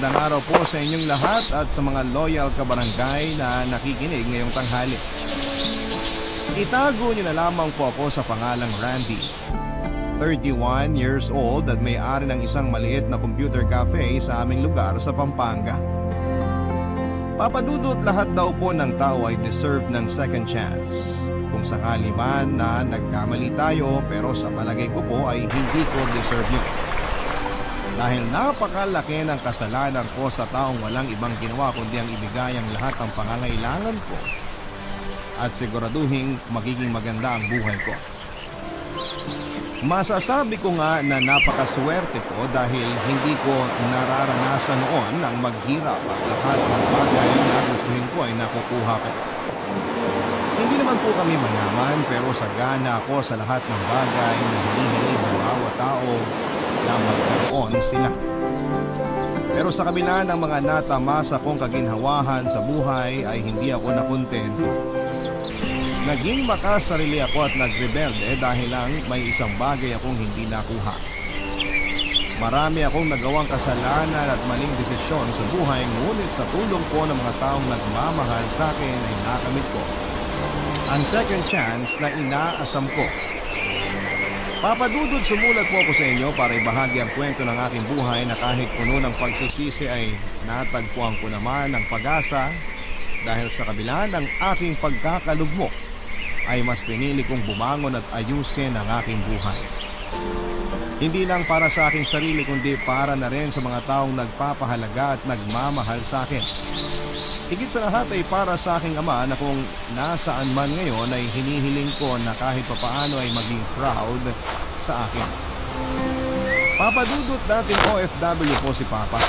Magandang araw po sa inyong lahat at sa mga loyal kabarangay na nakikinig ngayong tanghali. Itago niyo na lamang po ako sa pangalang Randy. 31 years old at may-ari ng isang maliit na computer cafe sa aming lugar sa Pampanga. Papadudot, lahat daw po ng tao ay deserve ng second chance. Kung sakali man na nagkamali tayo, pero sa palagay ko po ay hindi ko deserve yun. Dahil napakalaki ng kasalanan ko sa taong walang ibang ginawa kundi ang ibigay ang lahat ng pangangailangan ko at siguraduhin magiging maganda ang buhay ko. Masasabi ko nga na napakaswerte ko dahil hindi ko nararanasan noon ang maghirap at lahat ng bagay na gustuhin ko ay nakukuha ko. Hindi naman po kami mayaman pero sagana ako sa lahat ng bagay na hinihingi ng bawat tao na magkaroon sila. Pero sa kabila ng mga natamasa kong kaginhawahan sa buhay ay hindi ako nakontento. Naging makasarili ako at nagrebelde dahil lang may isang bagay akong hindi nakuha. Marami akong nagawang kasalanan at maling desisyon sa buhay, ngunit sa tulong po ng mga taong nagmamahal sa akin ay nakamit ko ang second chance na inaasam ko. Papadudod, sumulat po ako sa inyo para ibahagi ang kwento ng aking buhay na kahit puno ng pagsisisi ay natagpuan ko naman ang pag-asa dahil sa kabila ng aking pagkakalugmok ay mas pinili kong bumangon at ayusin ang aking buhay. Hindi lang para sa aking sarili kundi para na rin sa mga taong nagpapahalaga at nagmamahal sa akin. Higit sa lahat ay para sa aking ama na kung nasaan man ngayon ay hinihiling ko na kahit papaano ay maging proud sa akin. Papadudot natin OFW po si Papa.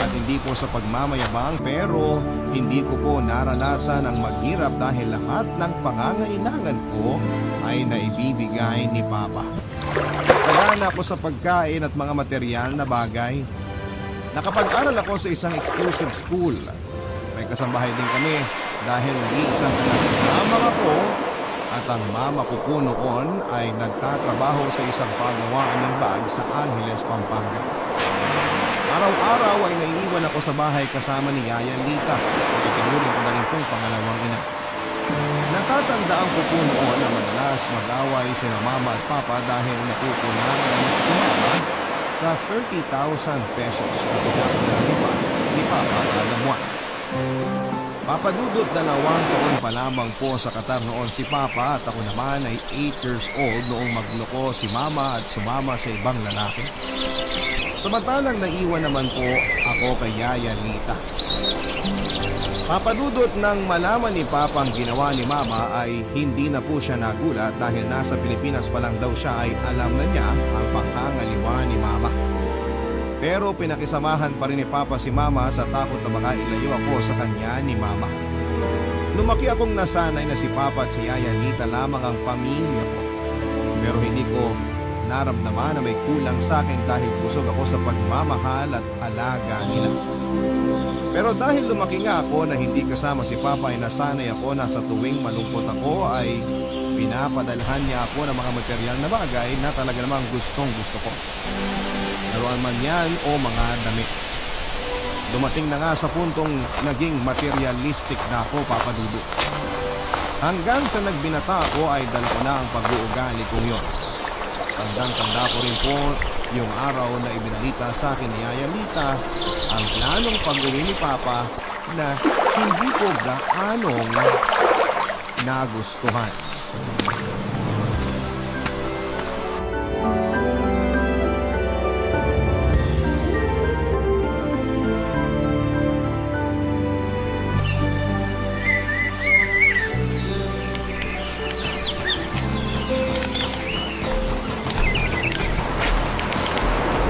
At hindi po sa pagmamayabang pero hindi ko po naranasan ang maghirap dahil lahat ng pangangailangan ko ay naibibigay ni Papa. Sagana ako sa pagkain at mga material na bagay. Nakapag-aral ako sa isang exclusive school. May kasambahay din kami dahil nag-iisang anak ng mama ko at ang mama ko po noon ay nagtatrabaho sa isang pagawaan ng bag sa Angeles, Pampanga. Araw-araw ay naiiwan ako sa bahay kasama ni Yaya Lita at itinuring ko na rin pong pangalawang ina. Natatandaan ko po noon na madalas mag-away sina mama at papa dahil natutunagan si mama sa 30,000 pesos na pinapagalipan ni papa kada buwan. Papadudot, 2 taon pa lamang po sa Qatar noon si papa at ako naman ay 8 years old noong magloko si mama at sumama sa ibang lalaki. Samantalang naiwan naman po ako kay Yaya Lita. Papadudot, nang malaman ni Papa ang ginawa ni Mama ay hindi na po siya nagulat dahil nasa Pilipinas pa lang daw siya ay alam na niya ang pangangaliwa ni Mama. Pero pinakisamahan pa rin ni Papa si Mama sa takot na baka ilayo ako sa kanya ni Mama. Lumaki akong nasanay na si Papa at si Yaya Lita lamang ang pamilya ko. Pero hindi ko naramdaman na may kulang sa akin dahil busog ako sa pagmamahal at alaga nila. Pero dahil lumaki nga ako na hindi kasama si Papa ay nasanay ako na sa tuwing malungkot ako ay pinapadalhan niya ako ng mga material na bagay na talaga namang gustong gusto ko. Laruan man yan o mga damit. Dumating na nga sa puntong naging materialistic na ako, Papadudot. Hanggang sa nagbinata ako ay dala ko na ang pag-uugali kong yon. Tandang-tanda ko rin po yung araw na ibinalita sa akin ni Yaya Lita ang planong pag-uwi ni Papa na hindi ko gaanong nagustuhan.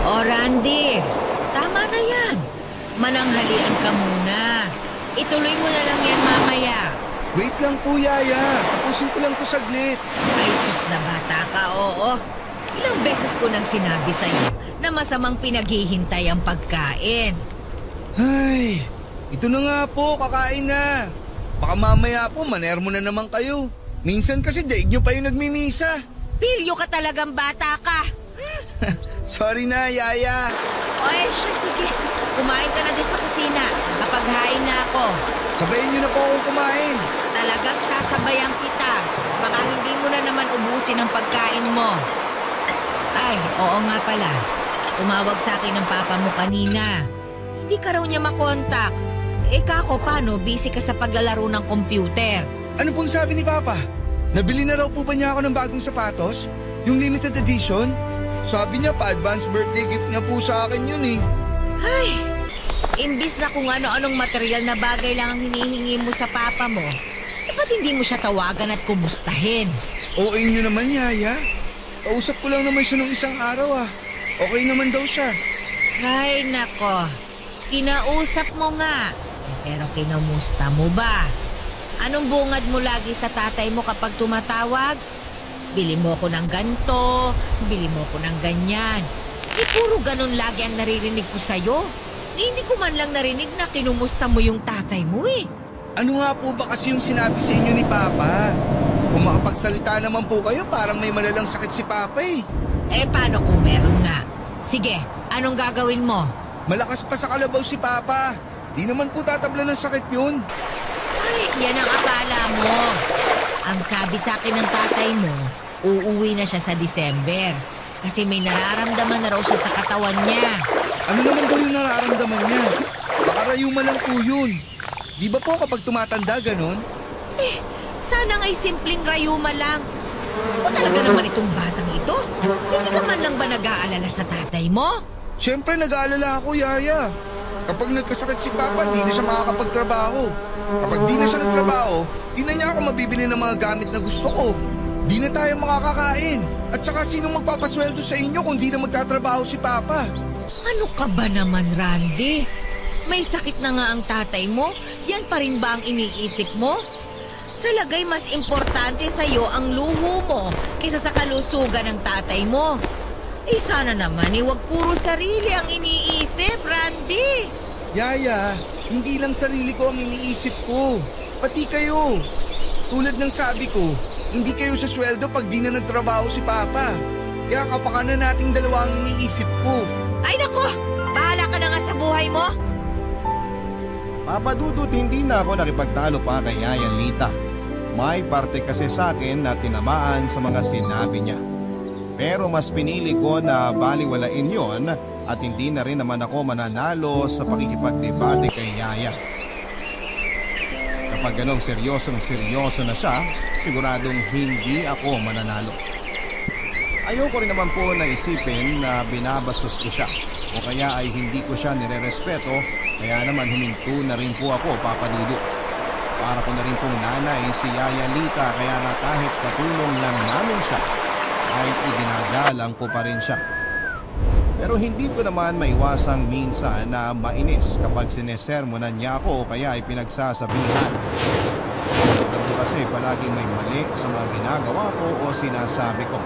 O Randy, tama na yan. Mananghalian ka muna. Ituloy mo na lang yan mamaya. Wait lang po, Yaya. Tapusin ko lang to saglit. Ay sus na bata ka, oo. Ilang beses ko nang sinabi sa'yo na masamang pinaghihintay ang pagkain. Ay, ito na nga po, kakain na. Baka mamaya po, manermo na naman kayo. Minsan kasi daig nyo pa yung nagmimisa. Pilyo ka talagang bata ka. Sorry na, Yaya. O siya, sige. kumain ka na doon sa kusina. Kapaghain na ako. Sabayin niyo na po akong kumain. Talagang sasabayan kita. Baka hindi mo na naman ubusin ang pagkain mo. Ay, oo nga pala. Tumawag sa akin ng papa mo kanina. Hindi ka raw niya makontak. Kako, paano? Busy ka sa paglalaro ng computer. Ano pong sabi ni Papa? Nabili na raw po ba niya ako ng bagong sapatos? Yung limited edition? Sabi niya pa-advance birthday gift niya po sa akin yun eh. Ay, imbis na kung ano-anong material na bagay lang ang hinihingi mo sa papa mo, ba't hindi mo siya tawagan at kumustahin? Oo inyo naman, Yaya. Kausap ko lang naman siya nung isang araw ah. Okay naman daw siya. Ay, nako. Kinausap mo nga. Pero kinamusta mo ba? Anong bungad mo lagi sa tatay mo kapag tumatawag? Bili mo ko ng ganto, bili mo ko ng ganyan. Puro ganun lagi ang naririnig ko sa'yo. Hindi ko man lang narinig na kinumusta mo yung tatay mo eh. Ano nga po ba kasi yung sinabi sa inyo ni Papa? Kung makapagsalita naman po kayo, parang may malalang sakit si Papa eh. Paano kung meron nga? Sige, anong gagawin mo? Malakas pa sa kalabaw si Papa. Di naman po tatabla ng sakit yun. Ay, yan ang akala mo. Ang sabi sa akin ng tatay mo, uuwi na siya sa December. Kasi may nararamdaman na raw siya sa katawan niya. Ano naman daw yung nararamdaman niya? Baka rayuma lang po yun. Di ba po kapag tumatanda ganon? Sana nga'y simpleng rayuma lang. O talaga naman itong batang ito? Hindi ka man lang ba nag-aalala sa tatay mo? Siyempre nag-aalala ako, Yaya. Kapag nagkasakit si Papa, di na siya makakapagtrabaho. Kapag di na siya nagtrabaho, di na niya ako mabibili ng mga gamit na gusto ko. Di na tayo makakakain. At saka sinong magpapasweldo sa inyo kung di na magtatrabaho si Papa? Ano ka ba naman, Randy? May sakit na nga ang tatay mo? Yan pa rin ba ang iniisip mo? Sa lagay, mas importante sa'yo ang luho mo kaysa sa kalusugan ng tatay mo. Sana naman, huwag puro sarili ang iniisip, Randy. Yaya, hindi lang sarili ko ang iniisip ko. Pati kayo. Tulad ng sabi ko, hindi kayo sa sweldo pag di na nagtrabaho si Papa. Kaya kapakanan nating dalawa ang iniisip ko. Ay nako, bahala ka na nga sa buhay mo. Papa Dudut, hindi na ako nakipagtalo pa kay Yayan Lita. May parte kasi sa akin na tinamaan sa mga sinabi niya. Pero mas pinili ko na baliwalain yon at hindi na rin naman ako mananalo sa pakikipagdebate kay Yaya. Kapag ganong seryoso na siya, siguradong hindi ako mananalo. Ayoko rin naman po na isipin na binabastos ko siya o kaya ay hindi ko siya nirerespeto, kaya naman huminto na rin po ako, Papa Dudut. Para ko na rin pong nanay si Yaya Lita, kaya nga kahit katulong lang namin siya, ay iginagalang ko pa rin siya. Pero hindi ko naman maiwasang minsan na mainis kapag sinesermonan niya ako o kaya ay pinagsasabihan. Ito kasi palaging may mali sa mga ginagawa ko o sinasabi ko.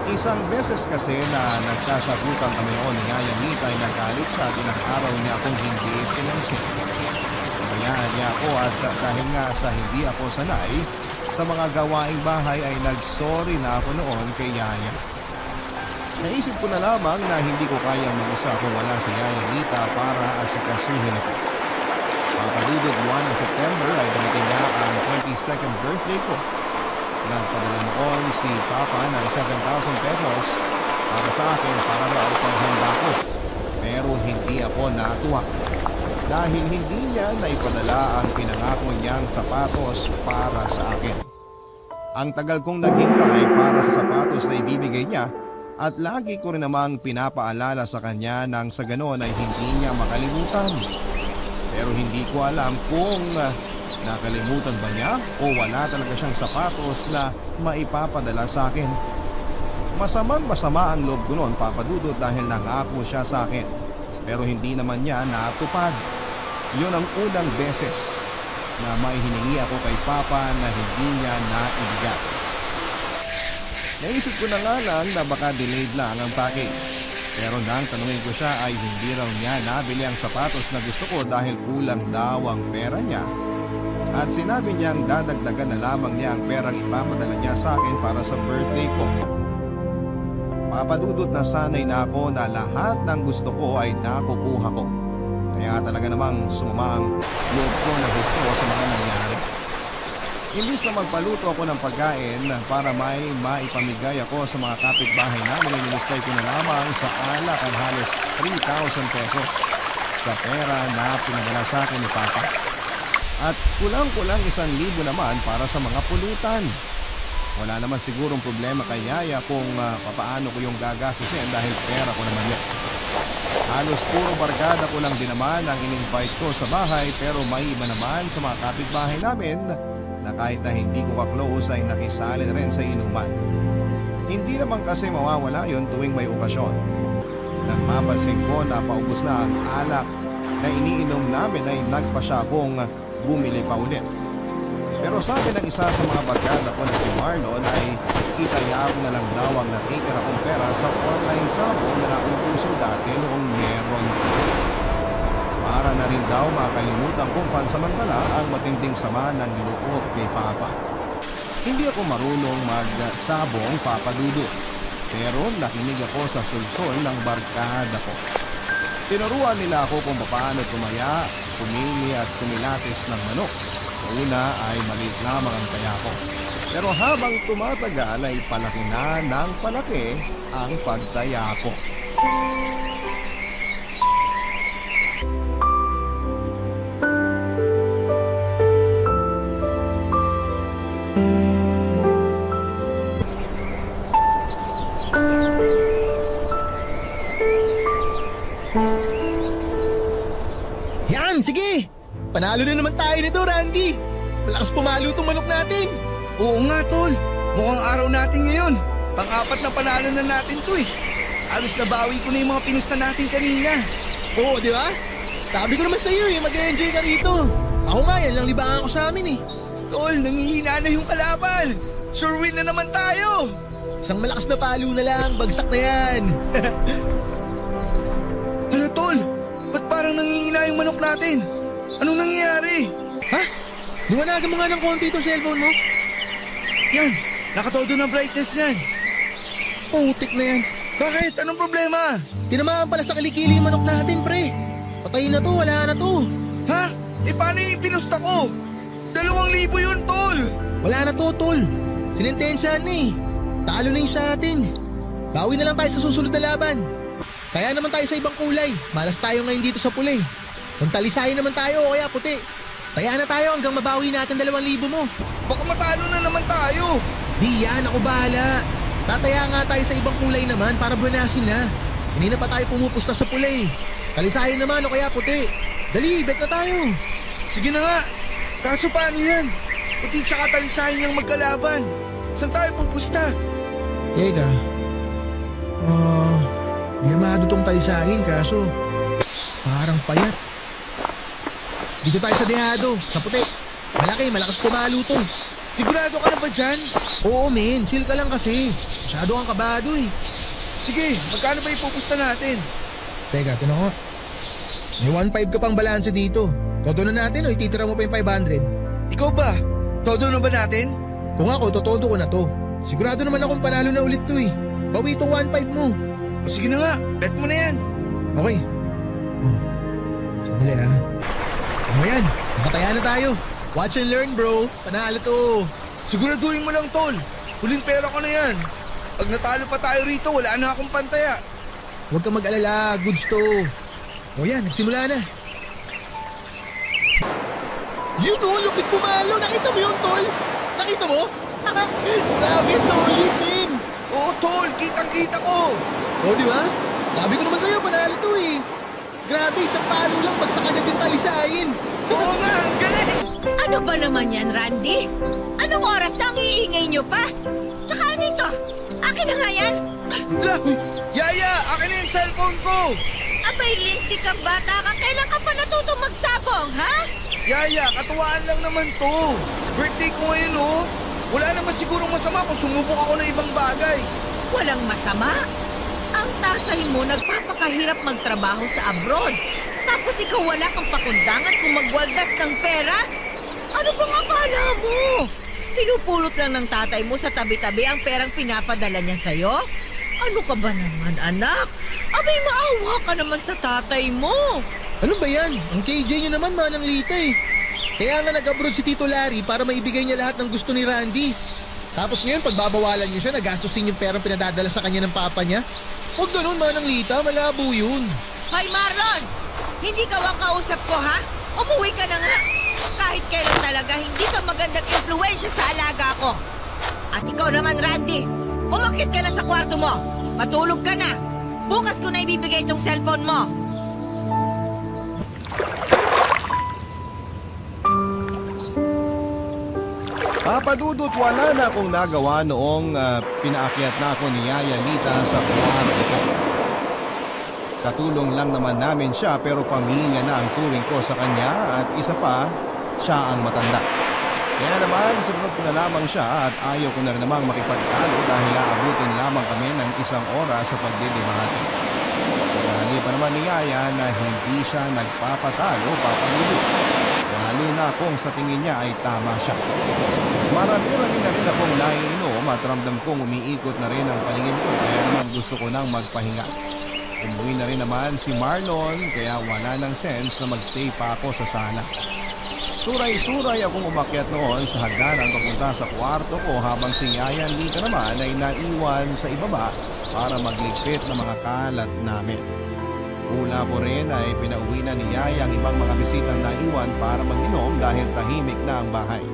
Isang beses kasi na nagkasagutan kami noon ni Yaya Lita ay nagalit siya at ilang araw niya akong hindi pinansin. Kayaan niya ako at dahil nga sa hindi ako sanay sa mga gawaing bahay ay nagsorry na ako noon kay Yaya. Naisip ko na lamang na hindi ko kayang mag-isa kung wala si Yaya Lita para asikasuhin ako. Pagkaludod buwan ng September ay dumating na ang 22nd birthday ko. Nagpadala noon si Papa ng 7,000 pesos para sa akin para raw panghanda ko. Pero hindi ako natuwa. Dahil hindi niya naipadala ang pinangako niyang sapatos para sa akin. Ang tagal kong naghintay para sa sapatos na ibibigay niya at lagi ko rin namang pinapaalala sa kanya nang sa ganon ay hindi niya makalimutan. Pero hindi ko alam kung nakalimutan ba niya o wala talaga siyang sapatos na maipapadala sa akin. Masama ang loob ko noon, Papa Dudut, dahil nangako siya sa akin. Pero hindi naman niya natupad. Yun ang unang beses na may hiningi ako kay Papa na hindi niya naibigay. Naisip ko na nga lang na baka delayed lang ang package. Pero nang tanungin ko siya ay hindi raw niya nabili ang sapatos na gusto ko dahil kulang daw ang pera niya. At sinabi niyang dadagdagan na lamang niya ang perang ipapadala niya sa akin para sa birthday ko. Papadudot na sanay na ako na lahat ng gusto ko ay nakukuha ko. Kaya talaga namang sumama ang loob ko na gusto sa mga nangyari. Imbis na magpaluto ako ng pagkain para may maipamigay ako sa mga kapitbahay namin, inilustay ko na lamang sa alak ang halos 3,000 pesos sa pera na pinadala sa akin ni Papa. At kulang-kulang 1,000 naman para sa mga pulutan. Wala naman sigurong problema kay Yaya kung papaano ko yung gagastusin dahil pera ko naman yun. Halos puro barkada ko lang din naman ang in-invite ko sa bahay, pero may iba naman sa mga kapitbahay namin na kahit na hindi ko ka-close ay nakisali na rin sa inuman. Hindi naman kasi mawawala yon tuwing may okasyon. Nang mapansin ko na paubos na ang alak na iniinom namin ay nagpa siya akong bumili pa ulit. Pero sabi ng isa sa mga barkada ko na si Marlon ay itaya ko na lang daw ang natitira kong pera sa online sabong na nauuso dati noong meron. Para na rin daw makalimutan kong pansamantala ang matinding sama ng loob kay Papa. Hindi ako marunong magsabong, Papa Dudu, pero nakinig ako sa sulsol ng barkada ko. Tinuruan nila ako kung paano tumaya, pumili at kumilatis ng manok. Una ay maliit lamang ang taya ko. Pero habang tumatagal ay palaki na ng palaki ang pagtaya ko. Yan, sige! Panalo na naman tayo nito, Randy! Malakas pumalo itong manok natin! Oo nga, tol. Mukhang araw natin ngayon. Pang-apat na panalo na natin to eh. Alos nabawi ko na yung mga pinusta natin kanina. Oo, di ba? Sabi ko naman sa iyo mag-enjoy ka rito. Ako nga, yan lang libangan ko sa amin eh. Tol, nangihina na yung kalaban. Sure win na naman tayo. Isang malakas na palo na lang, bagsak na yan. Hala, tol. Ba't parang nangihina yung manok natin? Anong nangyayari? Ha? Liwanagan mo nga ng konti itong cellphone mo. Yan, nakatodo ng brightness yan. Putik na yan. Bakit? Anong problema? Tinamaan pala sa kilikili yung manok natin, pre. Patayin na to, wala na to. Ha? E paano yung pinusta ko? 2,000 yun, tol. Wala na to, tol. Sinintensyahan na eh. Talo na yung sa atin. Bawi na lang tayo sa susunod na laban. Kaya naman tayo sa ibang kulay. Malas tayo ngayon dito sa pula eh. Kung talisayin naman tayo o kaya puti. Kaya na tayo hanggang mabawi natin 2,000 mo. Baka matalo na naman tayo. Di yan, ako bahala. Tataya nga tayo sa ibang kulay naman para buwanasin na. Hindi na pa tayo pumupusta sa pula eh. Talisayin naman o kaya puti. Dali, bet na tayo. Sige na nga. Kaso paano yan? Puti tsaka talisayin yung magkalaban. Saan tayo pupusta? Teka. Yamado tong talisahin kaso parang payat. Dito tayo sa dehado, sa puti. Malaki, malakas pumalo to. Sigurado ka na ba dyan? Oo men, chill ka lang kasi. Masyado kang kabado eh. Sige, magkano ba ipupusta natin? Teka, tinanong ko. May 1.5 ka pang balanse dito. Todo na natin o ititira mo pa yung 500? Ikaw ba? Todo na ba natin? Kung ako, totodo ko na to. Sigurado naman akong panalo na ulit to eh. Bawi itong 1.5 mo. O sige na nga, bet mo na yan. Okay. Oh, sandali ah. Ano yan? Nakataya na tayo. Watch and learn bro. Panalo to. Siguraduhin mo lang, tol. Huling pera ko na yan. Pag natalo pa tayo rito, wala na akong pantaya. Huwag kang mag-alala. Goods to. O yan, nagsimula na. Yun o, lupit pumalo. Nakita mo yun, tol? Nakita mo? Grabe, solid din. Oo, tol. Kitang-kita ko. O, di ba? Sabi ko naman sa'yo, panalo to eh. Grabe, isang palo lang bagsak agad yung talisayin. Oo nga, ang galing. Ano ba naman yan, Randy? Anong oras na ang iingay nyo pa? Tsaka ano ito? Akin na nga yan? La, Yaya, akin na yung cellphone ko. Abay, linti kang bata ka. Kailan ka pa natutong magsabong, ha? Yaya, katuwaan lang naman to. Birthday ko ngayon, oh. Wala naman sigurong masama kung sumubok ako ng ibang bagay. Walang masama. Ang tatay mo nagpapakahirap magtrabaho sa abroad. Tapos ikaw wala kang pakundangan kung magwaldas ng pera? Ano bang akala mo? Pinupulot lang ng tatay mo sa tabi-tabi ang perang pinapadala niya sa'yo? Ano ka ba naman, anak? Abay, maawa ka naman sa tatay mo. Ano ba yan? Ang KJ nyo naman manang lita eh. Kaya nga nag-abroad si Tito Larry para maibigay niya lahat ng gusto ni Randy. Tapos ngayon pagbabawalan niyo siya, nagastusin yung perang pinadadala sa kanya ng papa niya. Huwag ganun manang lita, malabo yun. Hoy Marlon! Hindi ka ang kausap ko ha? Umuwi ka na nga! Kahit kailan talaga, hindi ka magandang impluensya sa alaga ko. At ikaw naman, Randy, umakit ka na sa kwarto mo. Matulog ka na. Bukas ko na ibibigay itong cellphone mo. Papadudot, wala na akong nagawa noong pinaakyat na ako ni Yaya Lita sa kwarto ko. Katulong lang naman namin siya pero pamilya na ang turing ko sa kanya at isa pa, siya ang matanda. Kaya naman, sunod ko na lamang siya at ayaw ko na rin namang makipagtalo dahil aabutin lamang kami ng 1 oras sa pagdidimahati. Pinahali pa naman ni Yaya na hindi siya nagpapatalo, papadudot. Lalo na kung sa tingin niya ay tama siya. Marami-rami na rin akong naiinom at ramdam kong umiikot na rin ang paningin ko kaya naman gusto ko nang magpahinga. Umuwi na rin naman si Marlon kaya wala nang sense na magstay pa ako sa sala. Suray-suray akong umakyat noon sa hagdanan papunta sa kwarto ko habang si Yaya Lita naman ay naiwan sa ibaba para magligpit ng mga kalat namin. Una ko rin ay pinauwi na ni Yaya ang ibang mga bisitang naiwan para mag-inom dahil tahimik na ang bahay.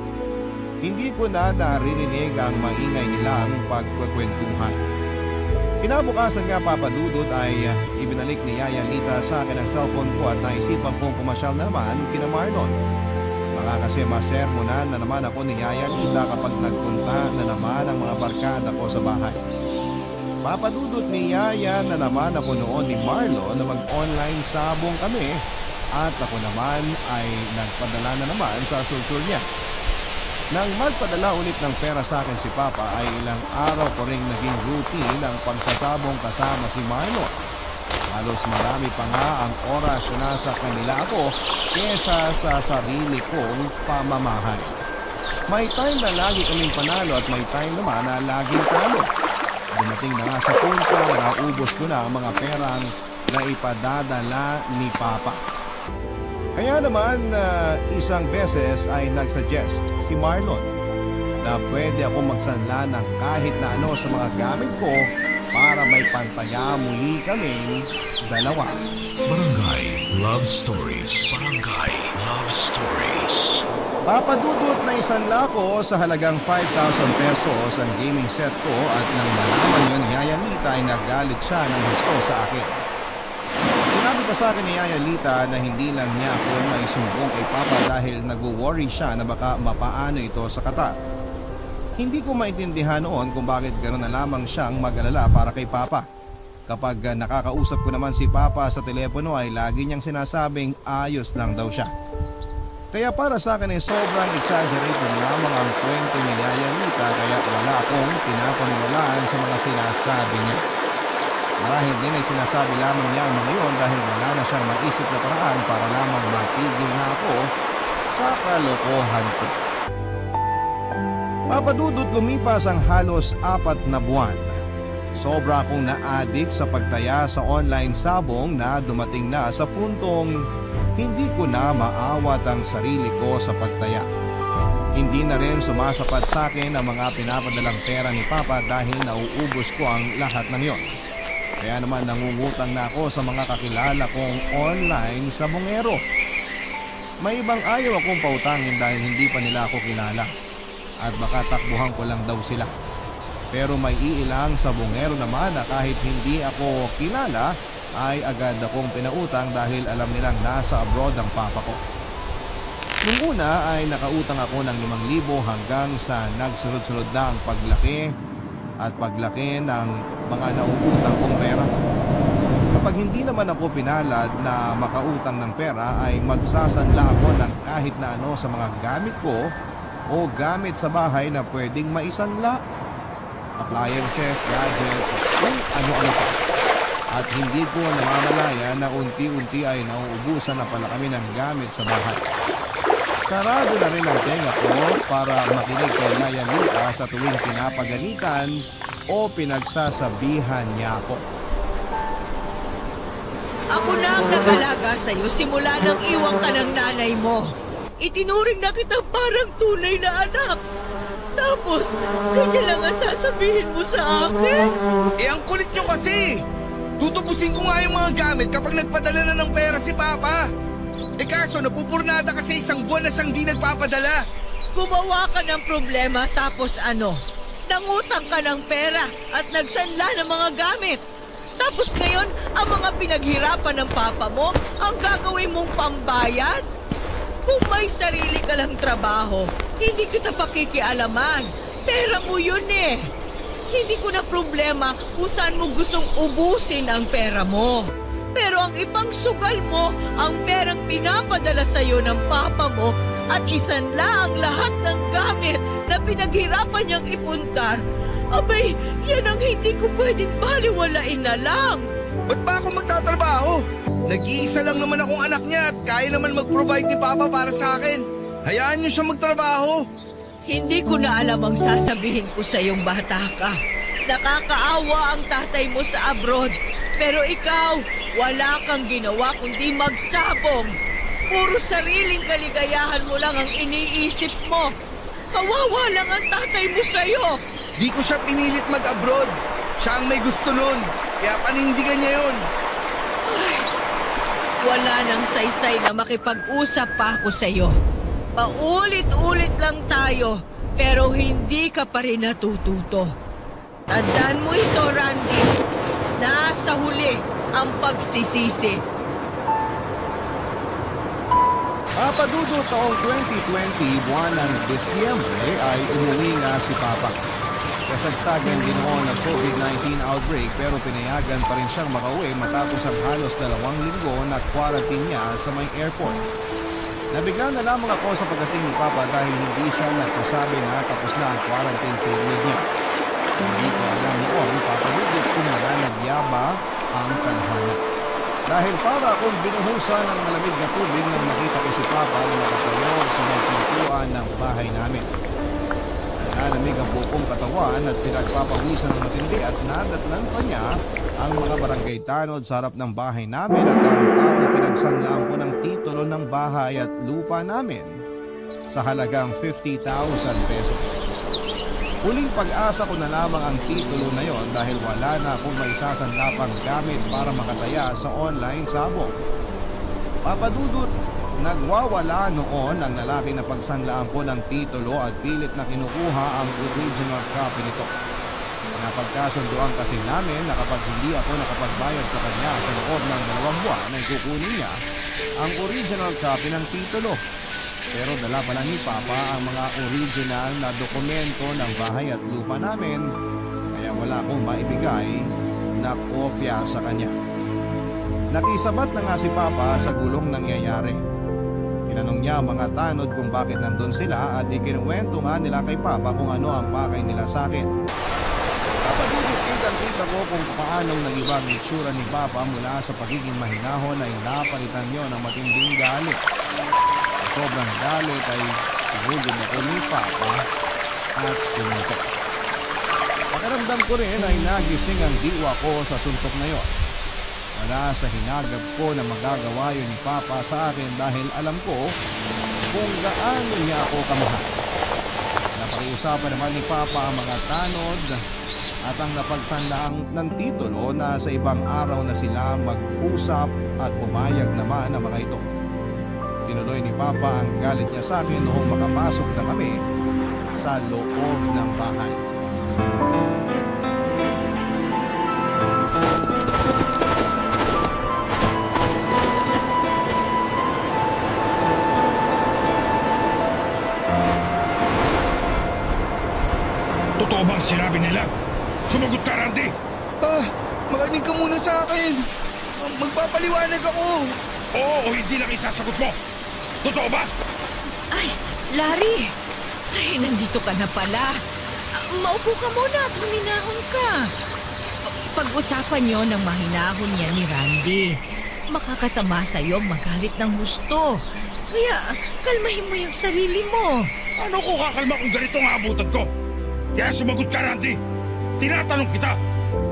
Hindi ko na naririnig ang maingay nilang pagkukwentuhan. Kinabukasan nga papadudot ay ibinalik ni Yaya Lita sa akin ang cellphone ko at naisipan kong pumasyal na naman kina Marlon. Baka kasi masermonan na naman ako ni Yaya Lita kapag nagpunta na naman ang mga barkada ko sa bahay. Papadudot ni Yaya na naman ako noon ni Marlon na mag-online sabong kami at ako naman ay nagpadala na naman sa sulsur niya. Nang magpadala ulit ng pera sa akin si Papa ay ilang araw ko ring naging routine ang pagsasabong kasama si Marlon. Halos marami pa nga ang oras na nasa kanila ako kesa sa sarili kong pamamahay. May time na lagi kaming panalo at may time naman na laging talo. Dumating na nga sa punto na naubos ko na ang mga perang na ipadadala ni Papa. Kaya naman isang beses ay nagsuggest si Marlon na pwede ako magsanla ng kahit na ano sa mga gamit ko para may pantaya muli kaming dalawa. Barangay Love Stories. Barangay Love Stories. Papadudot na isanla ko sa halagang 5,000 pesos ang gaming set ko at nang malaman yun ni Yaya Lita ay nagalit siya ng gusto sa akin. Sinabi pa sa akin ni Yaya Lita na hindi lang niya ako maisumbong kay Papa dahil nag-worry siya na baka mapaano ito sa kata. Hindi ko maintindihan noon kung bakit gano'n na lamang siyang mag-alala para kay Papa. Kapag nakakausap ko naman si Papa sa telepono ay lagi niyang sinasabing ayos lang daw siya. Kaya para sa akin ay sobrang exaggerated lamang ang kwento ni Yaya Lita kaya wala akong pinapaniwalaan sa mga sinasabi niya. Marahil din ay sinasabi lamang niya ang mga yon dahil wala na siyang maisip na paraan para lamang matigil na ako sa kalokohan ko. Papadudot lumipas ang halos 4 na buwan. Sobra akong na-addict sa pagtaya sa online sabong na dumating na sa puntong hindi ko na maawat ang sarili ko sa pagtaya. Hindi na rin sumasapat sa akin ang mga pinapadalang pera ni Papa dahil nauubos ko ang lahat ng yon. Kaya naman nangungutang na ako sa mga kakilala kong online sabongero. May ibang ayaw akong pautangin dahil hindi pa nila ako kilala. At baka takbuhan ko lang daw sila. Pero may iilang sabongero naman na kahit hindi ako kilala ay agad akong pinautang dahil alam nilang nasa abroad ang Papa ko. Nung una ay nakautang ako ng 5,000 hanggang sa nagsunod-sunod na ang paglaki ng mga nauutang kong pera. Kapag hindi naman ako pinalad na makautang ng pera ay magsasanla ako ng kahit na ano sa mga gamit ko o gamit sa bahay na pwedeng maisanla. Appliances, gadgets, kung ano-ano pa. At hindi ko namamalaya na unti-unti ay nauubusan na pala kami ng gamit sa bahay. Sarado na rin ang tenga ko para makinig kay Yaya Lita sa tuwing pinapagalitan o pinagsasabihan niya ako. Ako na ang nag-alaga sa'yo simula nang iwan ka ng nanay mo. Itinuring na kita parang tunay na anak. Tapos, ganyan lang ang sasabihin mo sa akin? Eh ang kulit nyo kasi! Tutubusin ko nga yung mga gamit kapag nagpadala na ng pera si Papa. Eh kaso napupurnada kasi isang buwan na siyang di nagpapadala. Gumawa ka ng problema tapos ano? Nangutang ka ng pera at nagsanla ng mga gamit. Tapos ngayon, ang mga pinaghirapan ng papa mo, ang gagawin mong pambayad? Kung may sarili ka lang trabaho, hindi kita pakikialaman. Pera mo yun eh. Hindi ko na problema kung saan mo gustong ubusin ang pera mo. Pero ang ibang sugal mo, ang perang pinapadala sa'yo ng papa mo at isanla ang lahat ng gamit na pinaghirapan niyang ipuntar, abay, yan ang hindi ko pwedeng baliwalain na lang. Ba't ba ako magtatrabaho? Nag-iisa lang naman akong anak niya at kaya naman mag-provide ni Papa para sa akin. Hayaan niyo siya magtrabaho. Hindi ko na alam ang sasabihin ko sa iyong bata ka. Nakakaawa ang tatay mo sa abroad. Pero ikaw, wala kang ginawa kundi magsabong. Puro sariling kaligayahan mo lang ang iniisip mo. Kawawa lang ang tatay mo sa'yo. Di ko siya pinilit mag-abroad. Siya ang may gusto nun. Kaya panindigan niya yun. Wala nang saysay na makipag-usap pa ako sa'yo. Paulit-ulit lang tayo, pero hindi ka pa rin natututo. Tandaan mo ito, Randy. Nasa huli ang pagsisisi. Papadudot taong 2020, buwan ng Disyembre ay umuwi nga si Papa. Kasagsagan din noon ng COVID-19 outbreak pero pinayagan pa rin siyang makauwi matapos ang halos 2 linggo na quarantine niya sa may airport. Nabigla na lamang ako sa pagdating ni Papa dahil hindi siya nagsasabi na tapos na ang quarantine period niya. Hindi ko alam noon, papadudot kung nananagya ba ang tadhana. Dahil para akong binuhusan ng malamig na tubig nang makita ko si Papa na nakatayo sa may pintuan ng bahay namin. Nalamig ang bukong katawan at pinagpapawisan ng matindi at nadatnan pa niya ang mga barangay tanod sa harap ng bahay namin at ang taong pinagsanlaan ko ng titulo ng bahay at lupa namin sa halagang 50,000 pesos. Huling pag-asa ko na lamang ang titulo na yon dahil wala na akong maisasanlapang gamit para makataya sa online sabong. Papadudot, nagwawala noon ang lalaki na pagsanlaan ko ng titulo at pilit na kinukuha ang original copy nito. Napagkasunduan kasi namin na kapag hindi ako nakapagbayad sa kanya sa loob ng 2 buwan ay kukunin niya ang original copy ng titulo. Pero dala pala ni Papa ang mga original na dokumento ng bahay at lupa namin kaya wala akong maibigay na kopya sa kanya. Nakisabat na nga si Papa sa gulong nangyayari. Tinanong niya mga tanod kung bakit nandun sila at ikinuwento nga nila kay Papa kung ano ang pakay nila sa akin. Kapadudot kita ko kung paanong nag-iba ang itsura ni Papa mula sa pagiging mahinahon ay napalitan niyo ng matinding galit. Sobrang galit ay sinugod ako ni Papa at sinuntok. Pakiramdam ko rin ay nagising ang diwa ko sa suntok na yon. Wala sa hinagap ko na magagawa yun ni Papa sa akin dahil alam ko kung gaano niya ako kamahal. Napag-uusapan naman ni Papa ang mga tanod at ang napagsanlaang ng titulo na sa ibang araw na sila mag-usap at pumayag naman ang mga ito. Tinuloy ni Papa ang galit niya sa akin noong makapasok na kami sa loob ng bahay. Totoo bang sinabi nila? Sumagot ka, Randy! Makinig ka muna sa akin. Magpapaliwanag ako. Oo o hindi lang isasagot mo! Totoo ba? Ay, Larry! Ay, nandito ka na pala. Maupo ka muna at huminahon ka. Pag-usapan niyo ng mahinahon niya ni Randy. Makakasama sa'yo magalit ng gusto. Kaya, kalmahin mo yung sarili mo. Ano ko kakalma kung ganito ang abutan ko? Kaya sumagot ka, Randy! Tinatanong kita!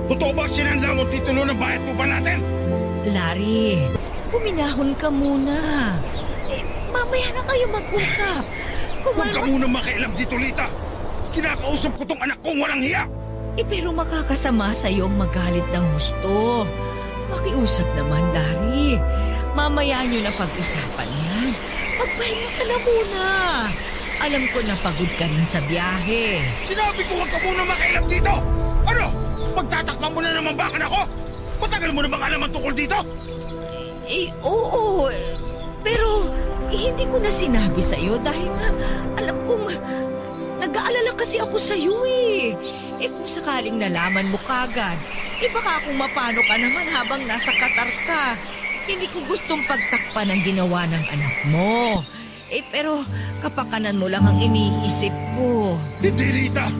Totoo ba sinanla mo titulo ng bayad mo pa natin? Larry, huminahon ka muna. Mamaya na kayo mag-usap. Huwag ka muna makialam dito, Lita. Kinakausap ko tong anak kong walang hiya. Pero makakasama sa'yo ang magalit ng gusto. Makiusap naman, Larry. Mamaya nyo na pag-usapan yan. Magpahinga ka na muna. Alam ko na pagod ka rin sa biyahe. Sinabi ko huwag ka muna makialam dito. Ano? Magtatakpan mo na naman ba ang anak ko? Matagal mo na bang alam ang tungkol dito? Oo. Pero hindi ko na sinabi sa'yo dahil nga alam kong nag-aalala kasi ako sa'yo eh. Kung sakaling nalaman mo kagad, baka kung mapano ka naman habang nasa Qatar ka. Hindi ko gustong pagtakpan ang ginawa ng anak mo. Pero kapakanan mo lang ang iniisip ko. Hindi, Rita.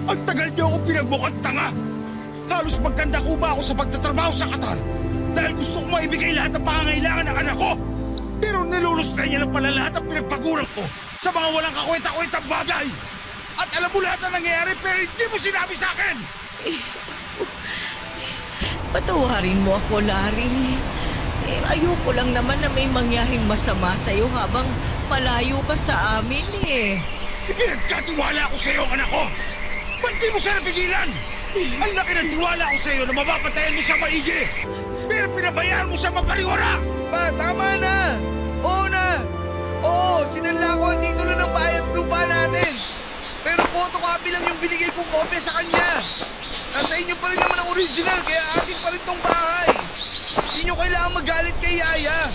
Ang tagal niyo ako pinagbukang tanga. Halos magkanda ko ba ako sa pagtatrabaho sa Qatar dahil gusto ko maibigay lahat ng pangangailangan ng anak ko. Pero nilulustay niya lang pala lahat ang pinagpaguran ko sa mga walang kakwenta-kwentang bagay. At alam mo lahat na nangyayari pero hindi mo sinabi sa akin. Patawarin mo ako, Larry. Ayoko lang naman na may mangyaring masama sa'yo habang malayo ka sa amin eh. Pinagkatiwala ko sa iyo ang anak ko. Ba't di mo siya napigilan? Ang laki ng tiwala ko sa iyo na mapapatayan mo siya maigi. Pero pinabayaan mo siya mapariwara. Pa, tama na! Oo na! Oo, sinanla ko ang titulo ng bayad lupa natin. Pero photocopy lang yung binigay kong kopya sa kanya. Nasa inyo pa rin naman ang original, kaya atin pa rin tong bahay. Hindi nyo kailangan magalit kay Yaya.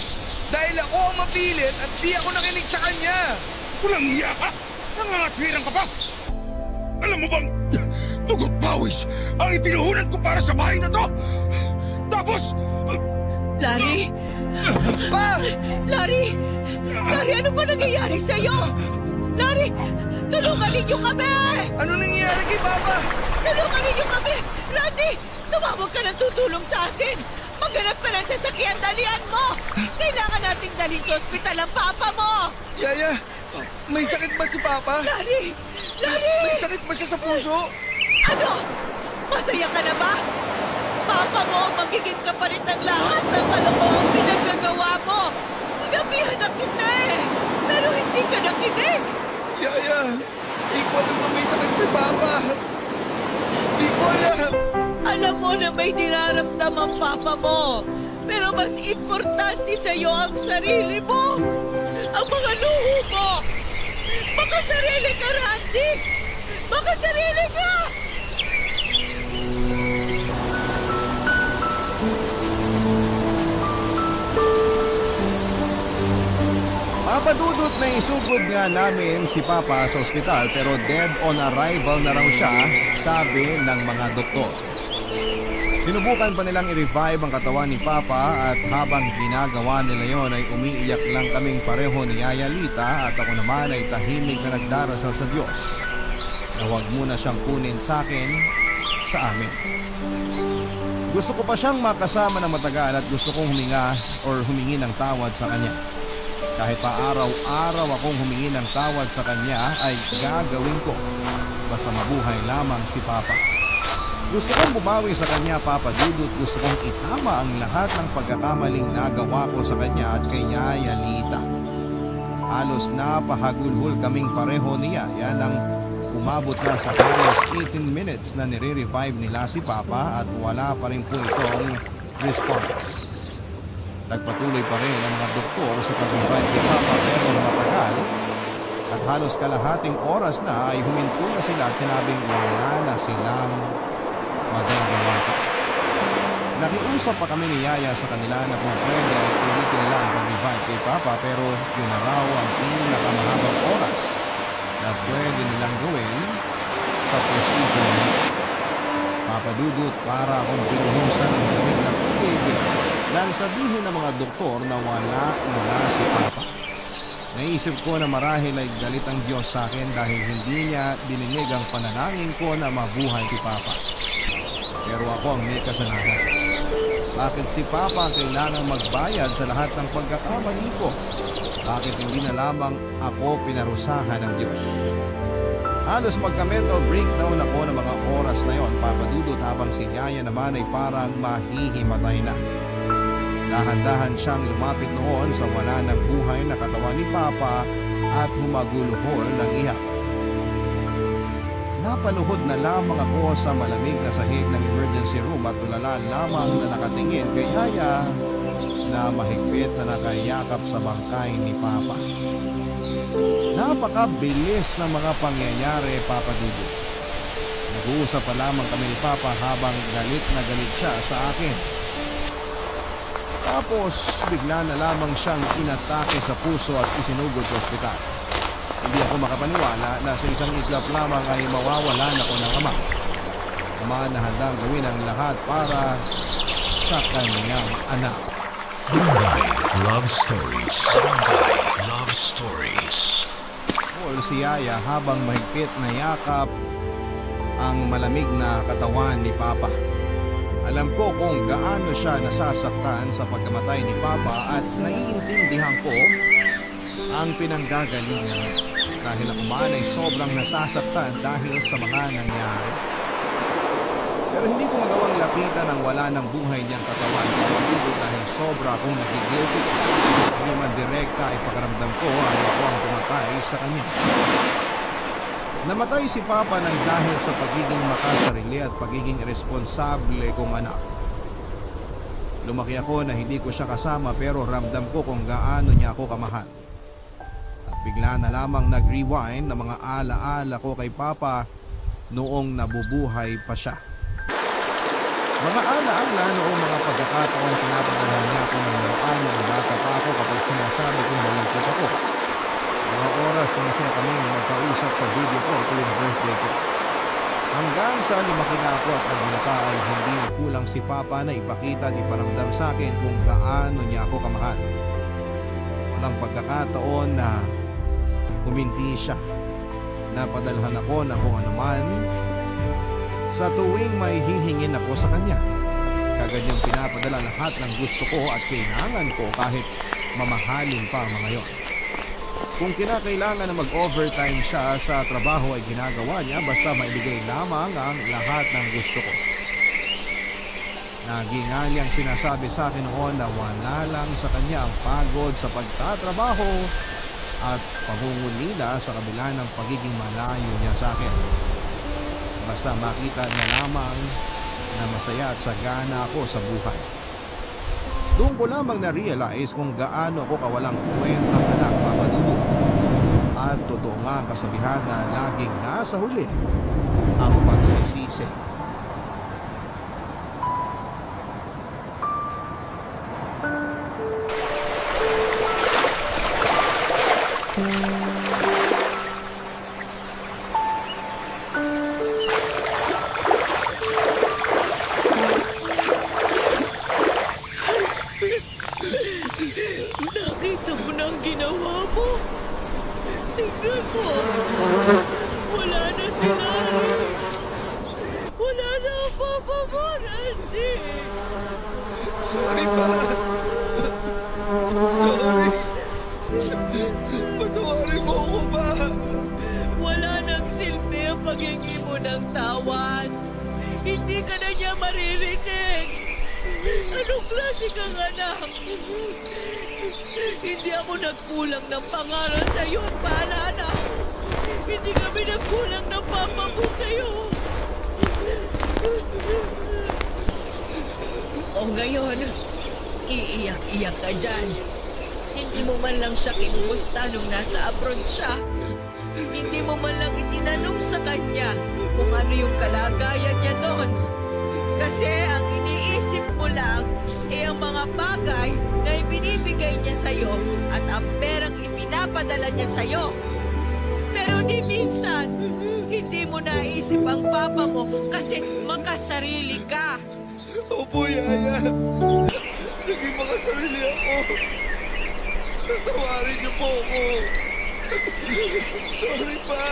Dahil ako ang mapilit at di ako nakinig sa kanya. Walang hiya ka? Nangangatwiran ka pa? Alam mo bang, dugot pawis ang ibinuhunan ko para sa bahay na to? Tapos, Larry! Pa! Larry! Larry, ano ba nangyayari sa'yo? Larry! Tulungan ninyo kami! Ano nangyayari kay Papa? Tulungan ninyo kami! Randy! Tumawag ka ng tutulong sa atin! Maghanap ka ng sasakyan, dalian mo! Kailangan nating dalhin sa ospital ang papa mo! Yaya, may sakit ba si Papa? Larry! Larry! May sakit ba siya sa puso? Ano? Masaya ka na ba? Papa mo ang magiging kapalit ng lahat ng kalokohang pinaggagawa mo! Sinabihan na kita eh! Pero hindi ka nakinig! Yaya, di ko alam na may sakit si Papa. Di ko alam. Alam mo na may dinaramdam ang papa mo. Pero mas importante sa'yo ang sarili mo. Ang mga luho mo. Makasarili ka, Randy! Makasarili ka! Papadudot na isugod nga namin si Papa sa ospital pero dead on arrival na raw siya, sabi ng mga doktor. Sinubukan pa nilang i-revive ang katawan ni Papa at habang ginagawa nila yon ay umiiyak lang kaming pareho ni Yaya Lita at ako naman ay tahimik na nagdarasal sa Diyos na huwag muna siyang kunin sa akin sa amin. Gusto ko pa siyang makasama ng matagal at gusto kong humingi ng tawad sa kanya. Kahit pa araw-araw akong humingi ng tawad sa kanya ay gagawin ko. Basta mabuhay lamang si Papa. Gusto kong bumawi sa kanya, Papa Dudut. Gusto kong itama ang lahat ng pagkakamaling nagawa ko sa kanya at kay Yaya Lita. Halos napahagulhol kaming pareho ni Yaya nang umabot na sa halos 18 minutes na nire-revive nila si Papa at wala pa rin po itong response. Nagpatuloy pa rin ang mga doktor sa pag-revive ni Papa pero matagal at halos kalahating oras na ay huminto na sila at sinabing wala na silang magagawa pa. Nakiusap pa kami ni Yaya sa kanila na kung pwede ay ulitin nila ang pag-revive kay Papa pero yun na raw ang pinakamahabang oras na pwede nilang gawin sa procedure. Papa Dudut, para akong pinuhusan ng lamig na tubig nang sabihin ng mga doktor na wala na si Papa. Naisip ko na marahil ay galit ang Diyos sa akin dahil hindi niya dininig ang panalangin ko na mabuhay si Papa. Pero ako ang may kasalanan. Bakit si Papa ang kailangang magbayad sa lahat ng pagkakamali ko? Bakit hindi na lamang ako pinarusahan ng Diyos? Halos magka-mental breakdown ako ng mga oras na yon, Papa Dudut, habang si Yaya naman ay parang mahihimatay na. Dahan-dahan siyang lumapit noon sa wala ng buhay na katawan ni Papa at humaguluhol ng iyak. Napaluhod na lamang ako sa malamig na sahig ng emergency room at tulala lamang na nakatingin kay Yaya na mahigpit na nakayakap sa bangkay ni Papa. Napakabilis ng mga pangyayari, Papa Dudu. Nag-uusap pa lamang kami ni Papa habang galit na galit siya sa akin. Tapos bigla na lamang siyang inatake sa puso at isinugod sa ospital. Hindi ako makapaniwala na sa isang iglap lamang ay mawawalan ako ng ama. Ama na handang gawin ang lahat para sa kanyang anak. Barangay Love Stories. Barangay Love Stories. Paul si Yaya habang mahigpit na yakap ang malamig na katawan ni Papa. Alam ko kung gaano siya nasasaktan sa pagkamatay ni Papa at naiintindihan ko ang pinanggagalingan niya dahil ako man ay sobrang nasasaktan dahil sa mga nangyari. Pero hindi ko magawang lapitan ang wala ng buhay niyang katawan dahil sobra akong nagigilty. Hindi man direkta ay pakaramdam ko ang ako ang pumatay sa kanya. Namatay si Papa nang dahil sa pagiging makasarili at pagiging irresponsable kong anak. Lumaki ako na hindi ko siya kasama pero ramdam ko kung gaano niya ako kamahal. At bigla na lamang nag-rewind ng mga alaala ko kay Papa noong nabubuhay pa siya. Mga alaala noong mga pagkakataong pinapadala niya ako ng mga ng bata pa ako kapag sinasabi kong malungkot ako. Mga oras na masaya kami magkausap sa video call tuwing birthday ko. Hanggang sa lumaki na ako at naglaka ay hindi kulang si Papa na ipakita at iparamdam sa akin kung gaano niya ako kamahal. Walang pagkakataon na huminti siya. Napadalhan ako ng kung anuman sa tuwing may hihingin ako sa kanya. Kagad niyang pinapadala lahat ng gusto ko at kailangan ko kahit mamahalin pa ang mga yon. Kung kinakailangan na mag-overtime siya sa trabaho ay ginagawa niya basta maibigay lamang ang lahat ng gusto ko. Nagingali ang sinasabi sa akin noon na wala lang sa kanya ang pagod sa pagtatrabaho at pangungulila sa kabila ng pagiging malayo niya sa akin. Basta makita niya lamang na masaya at sagana ako sa buhay. Doon ko lamang na-realize kung gaano ako kawalang kwentang anak, Papa Dudu. At totoo nga ang kasabihan na laging nasa huli ang pagsisisi. Nakita mo na ang ginawa mo. Tingnan mo. Wala na si Nani. Wala na ang papa mo, Randy. Sorry pa. Sorry. Patawarin mo ako ba? Wala nang silbi ang paghingi mo ng tawad. Hindi ka na niya maririnig. Anong klase kang anak? Hindi ako nagkulang ng pangaral sa iyo at paalala. Hindi kami nagkulang ng papa mo sa iyo. O ngayon, iiyak-iyak ka dyan. Hindi mo man lang siya kinumusta nung nasa abroad siya. Hindi mo man lang itinanong sa kanya kung ano yung kalagayan niya doon. Kasi ang iniisip mo lang ay ang mga bagay na ibinibigay niya sa'yo at ang perang ipinapadala niya sa'yo. Pero ni minsan, hindi mo naisip ang papa mo kasi makasarili ka. Opo, Yaya. Naging makasarili ako. Tatawarin niyo po ako. Sorry pa.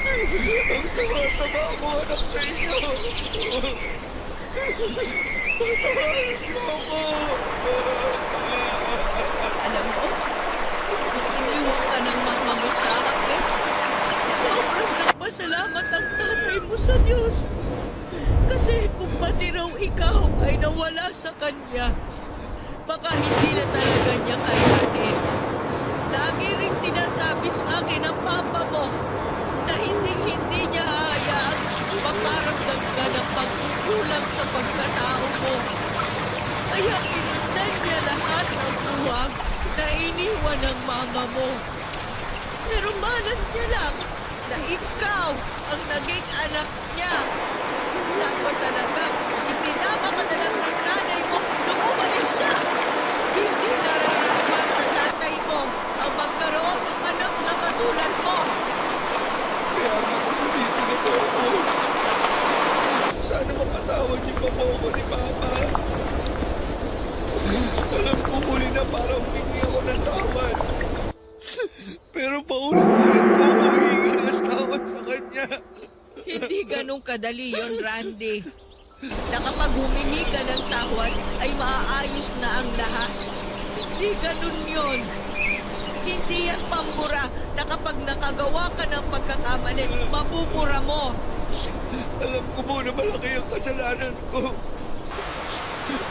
Ang sama-sama ako anak sa inyo. Patawarin niyo ako. Alam mo, iniwan ka ng mama mo sa akin. Sobrang nagpasalamat ang tatay mo sa Diyos. Kasi kung pati raw ikaw ay nawala sa kanya, baka hindi na talaga niya kayanin. Lagi ring sinasabi sa akin ng papa mo na hindi niya hayaang makaramdam ka ng pagkukulang sa pagkatao mo. Kaya pinundan niya lahat ng buwag na iniwan ng mama mo. Pero malas niya lang na ikaw ang naging anak niya. Dapat talaga, isinama ka na lang ng nanay mo nung umalis siya. Hindi nararamdaman sa tatay mo ang magkaroon ng anak na katulad mo. Kaya nga masisisi na po ako. Sana mapatawad niyo pa po ako ni Papa. Alam ko huli na para humingi ako ng tawad. Pero paulit-ulit po ako hihingi ng tawad sa kanya. Hindi ganun kadali yon, Randy. Na kapag humingi ka ng tawad, ay maaayos na ang lahat. Hindi ganun yon. Hindi yan pambura na kapag nakagawa ka ng pagkakamali, mabubura mo. Alam ko po na malaki ang kasalanan ko.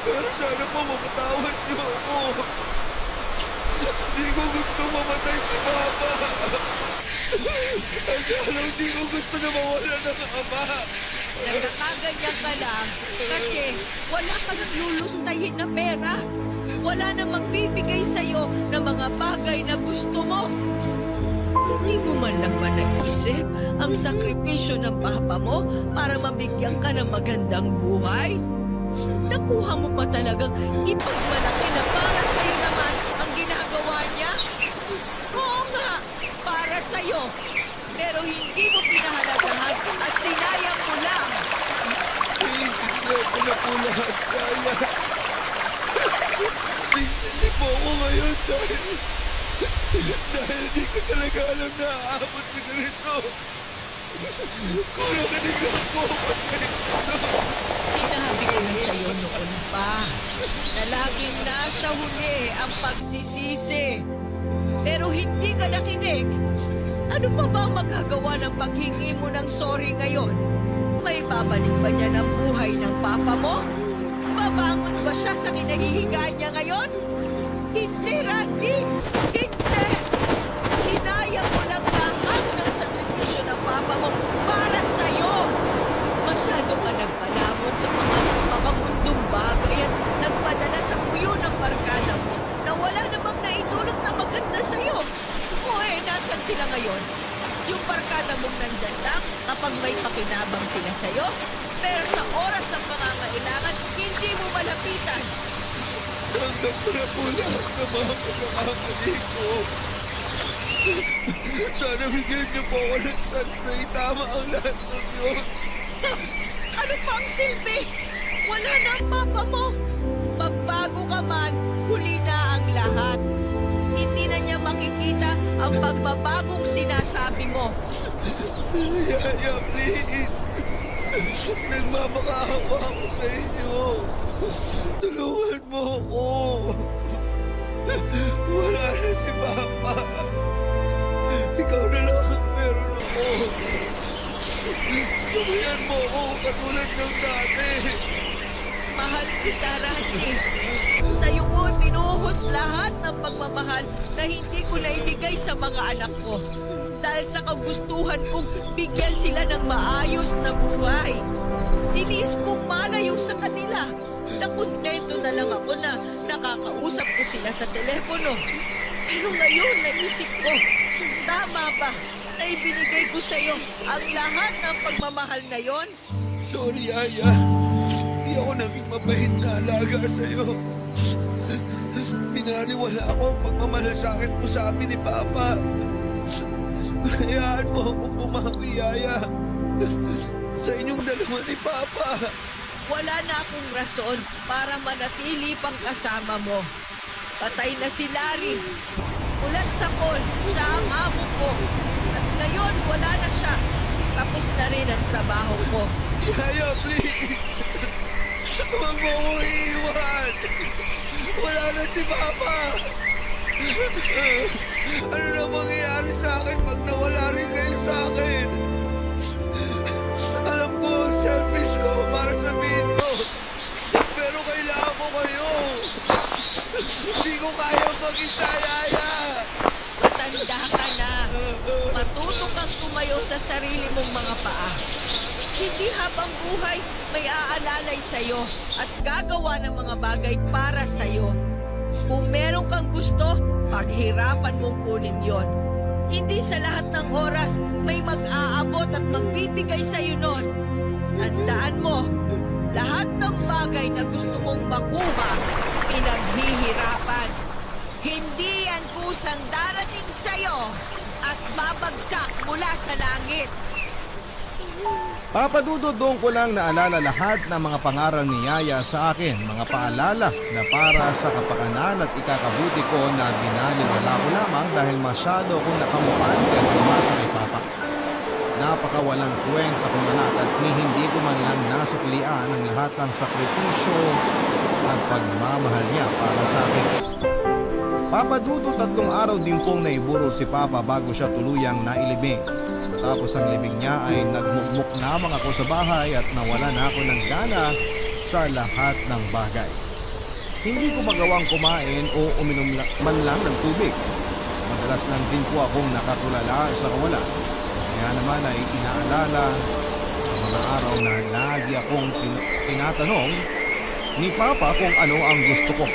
Pero sana po mapatawad niyo ako. Hindi ko gusto mamatay si Papa. Ang alam, hindi ko gusto na mawala ng ama. Nagkakaganyan ka lang kasi wala ka nang lulustayin na pera. Wala na magbibigay sa'yo ng mga bagay na gusto mo. Hindi mo man lang ba naisip ang sakripisyo ng papa mo para mabigyan ka ng magandang buhay? Nakuha mo pa talagang ipagmalaki na para sa'yo naman ang ginagawa niya? Oo nga, para sa'yo. Pero hindi mo pinahalagahan at sinayang mo lang. Iintindihan ko na po lahat, Kaya. Sinsisi po ako ngayon dahil di ko talaga alam na aabot sa ganito. Kulang ka din lang po kasi. Sinabi ko na sa'yo noon pa na laging nasa huli ang pagsisisi. Pero hindi ka nakinig. Ano pa ba ang magagawa ng paghingi mo ng sorry ngayon? May babalik ba niya ng buhay ng papa mo? Babangon ba siya sa kinahihigaan niya ngayon? Hindi, Randy! Hindi! Sinayang mo lang lahat ng sakripisyo ng papa mo para sa'yo! Masyado ka nagpalamon sa mga mundong bagay at nagpadala sa puyo ng barkada mo na wala namang naitulot na maganda sa'yo. O nasan sila ngayon? Yung barkada mong nandyan lang kapag may pakinabang sila sa'yo? Pero sa oras ng pangangailangan, hindi mo malapitan. Tanggap ko na po lahat ng mga pagkakamali ko. Sana bigyan niyo po ako ng chance na itama ang lahat ng yun. Ano pa ang silbi? Wala na ang papa mo. Magbago ka man, huli na ang lahat. Hindi na niya makikita ang pagbabagong sinasabi mo. Yaya, please. Nagmamakaawa ako sa inyo. Tulungan mo ako. Wala na si Papa. Ikaw na lang ang meron ako. Tumayan mo ako katulad ng dati. Mahal kita, Randy. Sa'yo ko binuhos lahat ng pagmamahal na hindi ko naibigay sa mga anak ko. Dahil sa kagustuhan kong bigyan sila ng maayos na buhay. Tiniis kong malayo sa kanila. Nakontento na lang ako na nakakausap ko sila sa telepono. Pero ngayon naisip ko, tama ba na ibinigay ko sa'yo ang lahat ng pagmamahal na yon? Sorry, Yaya. Hindi ako naging mabait na alaga sa'yo. Pinaniwala ako ang pagmamalasakit mo sa amin ni Papa. Hayaan mo akong pumawi, Yaya. Sa inyong dalawa ni Papa. Wala na akong rason para manatili pang kasama mo. Patay na si Larry. Ulat sa Paul, siya ang amo ko. At ngayon, wala na siya. Tapos na rin ang trabaho ko. Yaya, please. Huwag mo akong iiwan. Wala na si Papa. Ano na mangyayari sa akin pag nawala rin kayo sa akin? Alam ko, selfish ko para sa mag-isa, Yaya! Matanda ka na. Matuto kang tumayo sa sarili mong mga paa. Hindi habang buhay may aalalay sa'yo at gagawa ng mga bagay para sa'yo. Kung meron kang gusto, paghirapan mong kunin yon. Hindi sa lahat ng oras may mag-aabot at magbibigay sa'yo nun. Tandaan mo, lahat ng bagay na gusto mong makuha, pinaghihirapan. Hindi yan kusang darating sa'yo at babagsak mula sa langit. Papa Dudut, doon ko lang naalala lahat ng mga pangaral ni Yaya sa akin, mga paalala na para sa kapakanan at ikakabuti ko na binaliwala ko lamang dahil masyado akong nakamukante at umasa kay Papa. Napakawalang kwenta kong anak at hindi ko man lang nasuklian ang lahat ng sakripisyo at pagmamahal niya para sa akin. Papa Dudut, 3 araw din pong naiburol si Papa bago siya tuluyang nailibing. Tapos ang libing niya ay nagmukmuk lamang ako sa bahay at nawala na ako ng gana sa lahat ng bagay. Hindi ko magawang kumain o uminom man lang ng tubig. Madalas lang din po akong nakatulala sa kawalan. Kaya naman ay inaalala ang mga araw na lagi akong tinatanong ni Papa kung ano ang gusto ko.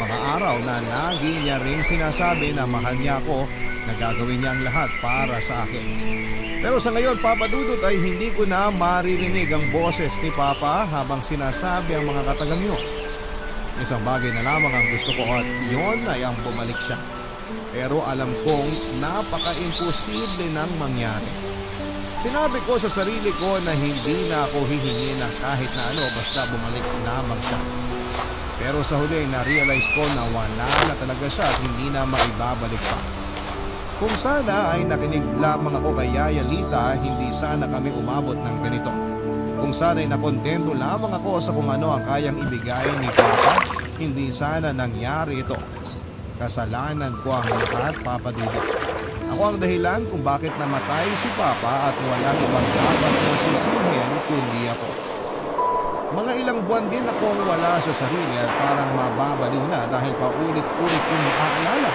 Mga araw na lagi niya rin sinasabi na mahal niya ako, na gagawin niya ang lahat para sa akin. Pero sa ngayon, Papa Dudut, ay hindi ko na maririnig ang boses ni Papa habang sinasabi ang mga katagang yun. Isang bagay na lamang ang gusto ko at yon ay ang bumalik siya. Pero alam kong napaka-imposible nang mangyari. Sinabi ko sa sarili ko na hindi na ako hihingi ng kahit na ano basta bumalik lamang siya. Pero sa huli, na-realize ko na wala na talaga siya at hindi na maibabalik pa. Kung sana ay nakinig lamang ako kay Yaya Lita, hindi sana kami umabot ng ganito. Kung sana ay nakontento lamang ako sa kung ano ang kayang ibigay ni Papa, hindi sana nangyari ito. Kasalanan ko ang lahat, Papa Dudut. Ako ang dahilan kung bakit namatay si Papa at walang ibang dapat na sisihin kundi ako. Mga ilang buwan din akong wala sa sarili at parang mababaliw na dahil paulit-ulit kong naaalala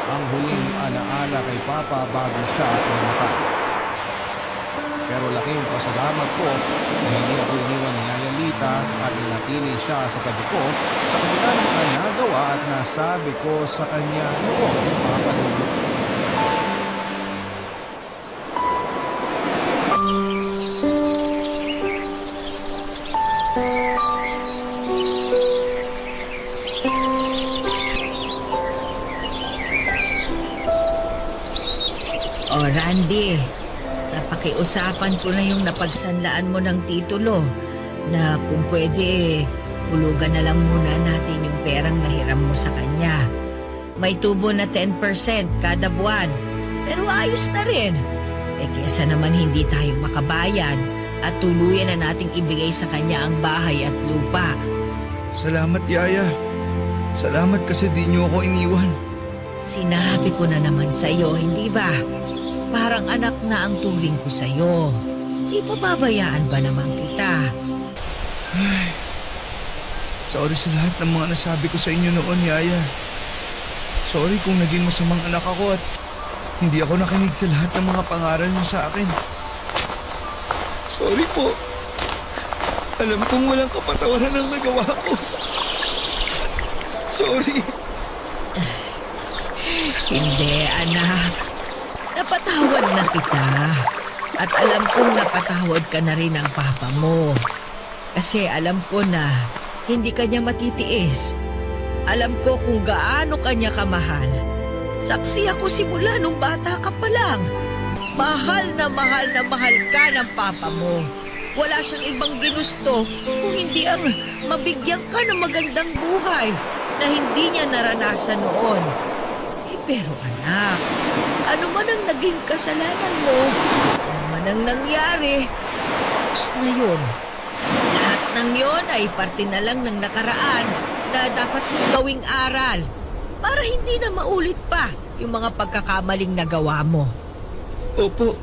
ang huling alaala kay Papa bago siya namatay. Pero laking pasalamat ko na hindi ako iniwan ni Yaya Lita at nanatili siya sa tabi ko sa kabila ng nagawa at nasabi ko sa kanya noon, Papa Dudut. O Randy, napakiusapan ko na yung napagsanlaan mo ng titulo na kung pwede, hulugan na lang muna natin yung perang nahiram mo sa kanya. May tubo na 10% kada buwan, pero ayos na rin. Kesa naman hindi tayo makabayad at tuluyan na nating ibigay sa kanya ang bahay at lupa. Salamat, Yaya. Salamat kasi di niyo ako iniwan. Sinabi ko na naman sa iyo, hindi ba? Parang anak na ang turing ko sa iyo. Ipababayaan ba naman kita? Sorry sa lahat ng mga nasabi ko sa inyo noon, Yaya. Sorry kung naging masamang anak ako at hindi ako nakinig sa lahat ng mga pangaral niyo sa akin. Sorry po. Alam kong walang kapatawaran ang nagawa ko. Sorry. Hindi, anak. Napatawad na kita. At alam kong napatawad ka na rin ng papa mo. Kasi alam ko na hindi kanya matitiis. Alam ko kung gaano kanya kamahal. Saksi ako simula nung bata ka pa lang. Mahal na mahal ka ng papa mo. Wala siyang ibang ginusto kung hindi ang mabigyan ka ng magandang buhay na hindi niya naranasan noon. Pero anak, ano man ang naging kasalanan mo, ano man ang nangyari, tapos na yun. Lahat ng yun ay parte na lang ng nakaraan na dapat mong gawing aral para hindi na maulit pa yung mga pagkakamaling nagawa mo. Opo,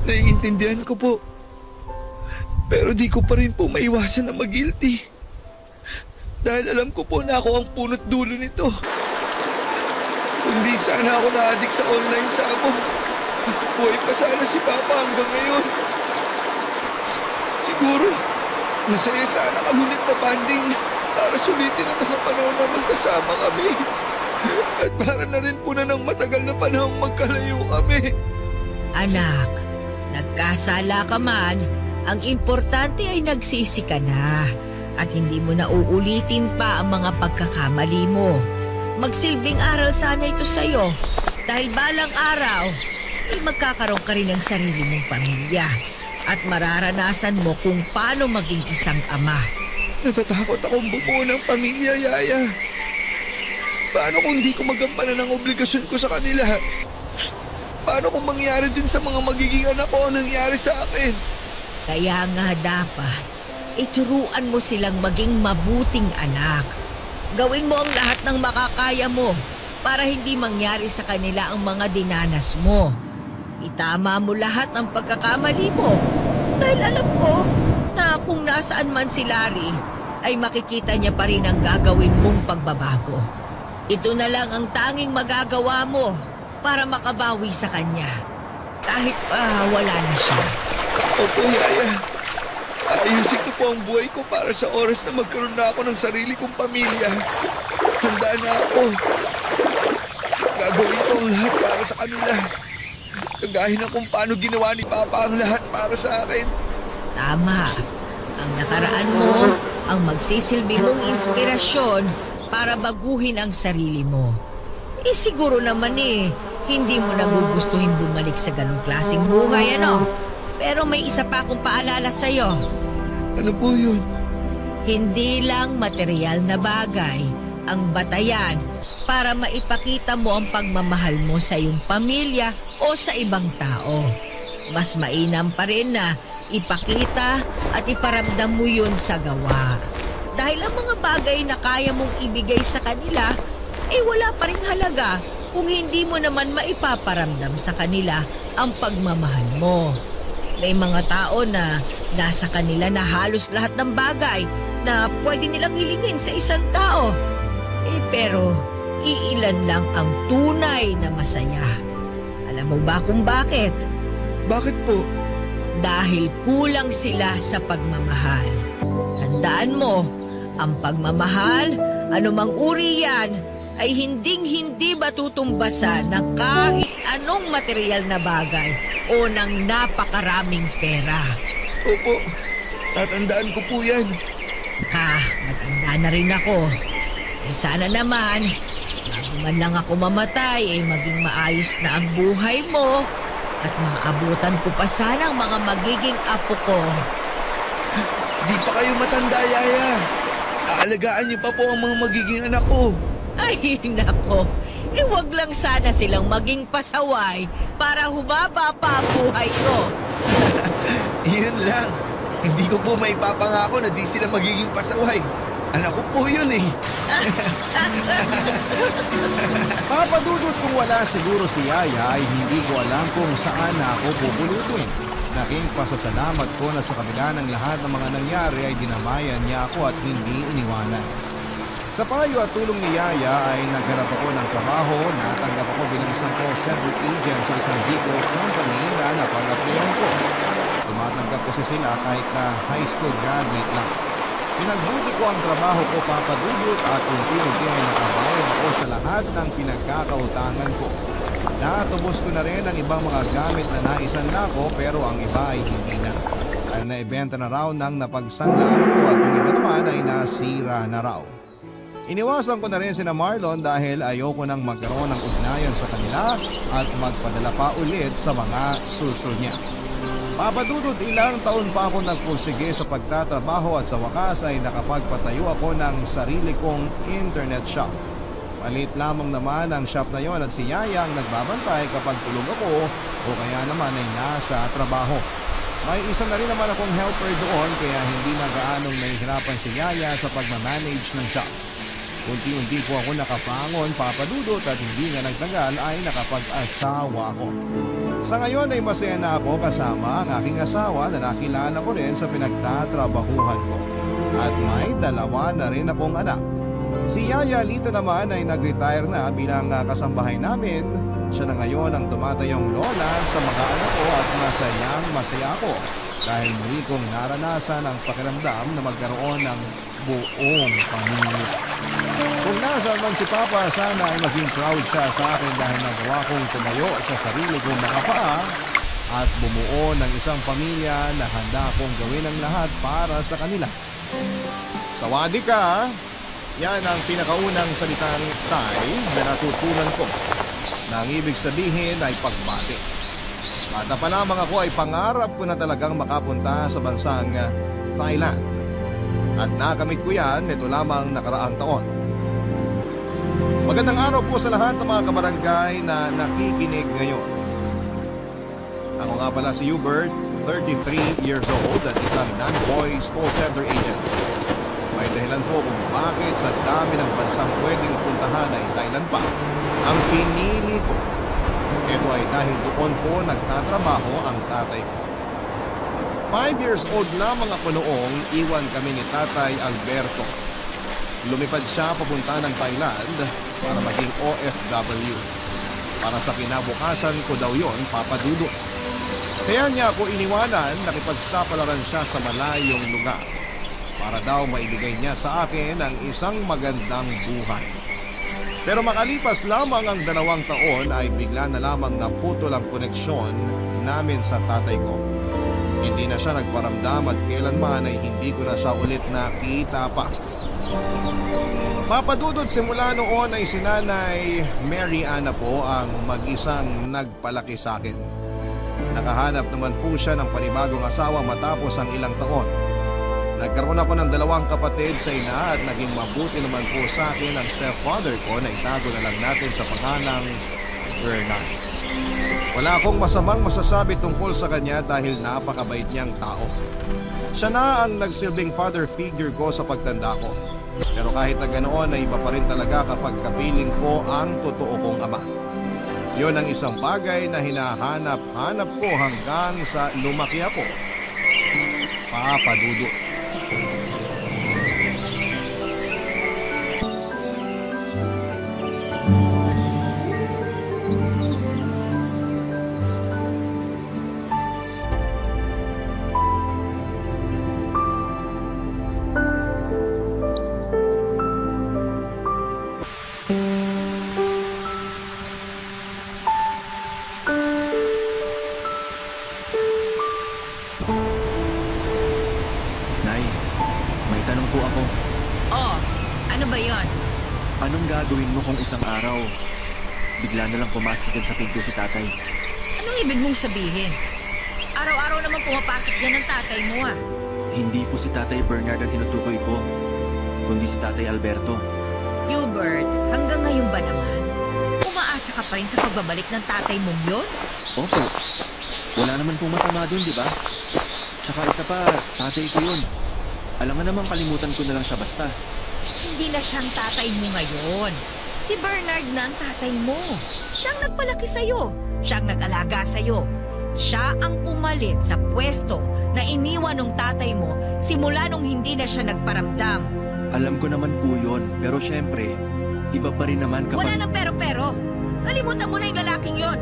naiintindihan ko po. Pero di ko pa rin po maiwasan na mag-guilty. Dahil alam ko po na ako ang punot dulo nito. Hindi sana ako na-addict sa online sabong. Buhay pa sana si Papa hanggang ngayon. Siguro, masaya sana kami nagpapanding para sulitin ang mga panahon na magkasama kami. At para na rin po na ng matagal na panahon magkalayo kami. Anak, nagkasala ka man, ang importante ay nagsisi ka na at hindi mo na uulitin pa ang mga pagkakamali mo. Magsilbing aral sana ito sa'yo dahil balang araw ay magkakaroon ka rin ng sarili mong pamilya at mararanasan mo kung paano maging isang ama. Natatakot akong bumuo ng pamilya, Yaya. Paano kung di ko magampanan ang obligasyon ko sa kanila? Paano kung mangyari din sa mga magiging anak ko ang nangyari sa akin? Kaya nga dapat, ituruan mo silang maging mabuting anak. Gawin mo ang lahat ng makakaya mo para hindi mangyari sa kanila ang mga dinanas mo. Itama mo lahat ng pagkakamali mo dahil alam ko na kung nasaan man si Larry ay makikita niya pa rin ang gagawin mong pagbabago. Ito na lang ang tanging magagawa mo para makabawi sa kanya kahit pa wala na siya. Opo, Yaya. Ayusin ko po ang buhay ko para sa oras na magkaroon na ako ng sarili kong pamilya. Handa na ako. Gagawin ko ang lahat para sa kanila. Kagahin na kung paano ginawa ni Papa ang lahat para sa akin. Tama. Ang nakaraan mo ang magsisilbi mong inspirasyon para baguhin ang sarili mo. Siguro naman hindi mo nagugustuhin bumalik sa ganong klaseng buhay, ano? Pero may isa pa akong paalala sa'yo. Ano po yun? Hindi lang material na bagay ang batayan para maipakita mo ang pagmamahal mo sa iyong pamilya o sa ibang tao. Mas mainam pa rin na ipakita at iparamdam mo yun sa gawa. Dahil ang mga bagay na kaya mong ibigay sa kanila, wala pa ring halaga kung hindi mo naman maipaparamdam sa kanila ang pagmamahal mo. May mga tao na nasa kanila na halos lahat ng bagay na pwede nilang hilingin sa isang tao. Pero iilan lang ang tunay na masaya. Alam mo ba kung bakit? Bakit po? Dahil kulang sila sa pagmamahal. Tandaan mo, ang pagmamahal, anumang uri yan, ay hinding-hindi matutumbasan ng kahit anong material na bagay o ng napakaraming pera. Opo, tatandaan ko po yan. Saka, matanda na rin ako. Sana naman, bago man lang ako mamatay, maging maayos na ang buhay mo at maabutan ko pa sana ang mga magiging apo ko. Di pa kayo matanda, Yaya. Aalagaan niyo pa po ang mga magiging anak ko. Ay, nako. Wag lang sana silang maging pasaway para humaba pa ang buhay ko. Yun lang. Hindi ko po maipapangako na di sila magiging pasaway. Anak ko po yun Papadudot kung wala siguro si Yaya ay hindi ko alam kung saan na ako pupulutin. Laking pasasalamat ko na sa kabila ng lahat ng mga nangyari ay dinamayan niya ako at hindi iniwanan. Sa payo at tulong ni Yaya ay naghanap ako ng trabaho, natanggap ako bilang isang call center agent sa isang Bicol company na napag-applyan ko. Tumatanggap kasi sila kahit na high school graduate lang. Pinagbuti ko ang trabaho ko, papadudot, at unti-unti ay nakabayad ako sa lahat ng pinagkakautangan ko. Natubos ko na rin ang ibang mga gamit na naisanla ko pero ang iba ay hindi na. Dahil naibenta na raw ng napagsanlaan ko at yung iba naman ay nasira na raw. Iniwasan ko na rin sina Marlon dahil ayoko nang magkaroon ng ugnayan sa kanila at magpadala pa ulit sa mga susunod niya. Papadudod, ilang taon pa ako nagpursige sa pagtatrabaho at sa wakas ay nakapagpatayo ako ng sarili kong internet shop. Palit lamang naman ang shop na yon at si Yaya ang nagbabantay kapag tulog ako o kaya naman ay nasa trabaho. May isa na rin naman akong helper doon kaya hindi na gaanong nahihirapan si Yaya sa pagmamanage ng shop. Unti-unti po ako nakapangon, papadudot, at hindi nga nagtagal ay nakapag-asawa ako. Sa ngayon ay masaya na ako kasama ang aking asawa na nakilala ko rin sa pinagtatrabahuhan ko. At may dalawa na rin akong anak. Si Yaya Lito naman ay nag-retire na bilang kasambahay namin. Siya na ngayon ang tumatayong lola sa mga anak ko at masayang masaya ako dahil muli kong naranasan ang pakiramdam na magkaroon ng buong pamilya. Kung nasaan man si Papa, sana ay maging proud siya sa akin dahil nagawa kong tumayo sa sarili kong nakapaa at bumuo ng isang pamilya na handa kong gawin ang lahat para sa kanila. Sawadi ka! Yan ang pinakaunang salitang Thai na natutunan ko na ang ibig sabihin ay pagbati. Bata pa lamang ako ay pangarap ko na talagang makapunta sa bansang Thailand. At nakamit ko yan nito lamang nakaraang taon. Magandang araw po sa lahat ng mga kabarangay na nakikinig ngayon. Ako nga pala si Hubert, 33 years old at isang non-voice call center agent. May dahilan po kung bakit sa dami ng bansang pwedeng puntahan ay Thailand pa ang pinili ko. Ito ay dahil doon po nagtatrabaho ang tatay ko. 5 years old lamang ako noong iwan kami ni Tatay Alberto. Lumipad siya papunta ng Thailand para maging OFW. Para sa kinabukasan ko daw yon, Papa Dudut. Kaya niya ako iniwanan, nakipagsapalaran siya sa malayong lugar para daw maibigay niya sa akin ang isang magandang buhay. Pero makalipas lamang ang 2 taon ay bigla na lamang naputol ang koneksyon namin sa tatay ko. Hindi na siya nagparamdam at kailanman ay hindi ko na siya ulit nakita pa. Papadudod simula noon ay si Nanay Mary Ana po ang mag-isang nagpalaki sa akin. Nakahanap naman po siya ng panibagong asawa matapos ang ilang taon. Nagkaroon ako ng 2 kapatid sa ina at naging mabuti naman po sa akin ang stepfather ko na itago na lang natin sa pangalang Bernard. Wala akong masamang masasabi tungkol sa kanya dahil napakabait niyang tao. Siya na ang nagsilbing father figure ko sa pagtanda ko. Pero kahit na ganoon ay iba pa rin talaga kapag kapiling ko ang totoo kong ama. Yon ang isang bagay na hinahanap-hanap ko hanggang sa lumaki ako. Papa Dudut. Nay, may tanong po ako. Oh, ano ba yon? Anong gagawin mo kung isang araw, bigla na lang pumasok din sa pinto si tatay? Anong ibig mong sabihin? Araw-araw naman pumapasok dyan ang tatay mo ah. Hindi po si Tatay Bernard ang tinutukoy ko, kundi si Tatay Alberto. Hubert, hanggang ngayon ba naman? Umaasa ka pa rin sa pagbabalik ng tatay mong yon? Opo, wala naman pong masama dun, di ba? Tsaka isa pa, tatay ko yun. Alam nga naman kalimutan ko na lang siya basta. Hindi na siyang tatay mo ngayon. Si Bernard na ang tatay mo. Siyang nagpalaki sa'yo. Siyang nag-alaga sa'yo. Siya ang pumalit sa pwesto na iniwan ng tatay mo simula nung hindi na siya nagparamdam. Alam ko naman po yun, pero syempre, iba pa rin naman kapag... Wala nang pero-pero. Kalimutan mo na yung lalaking yon.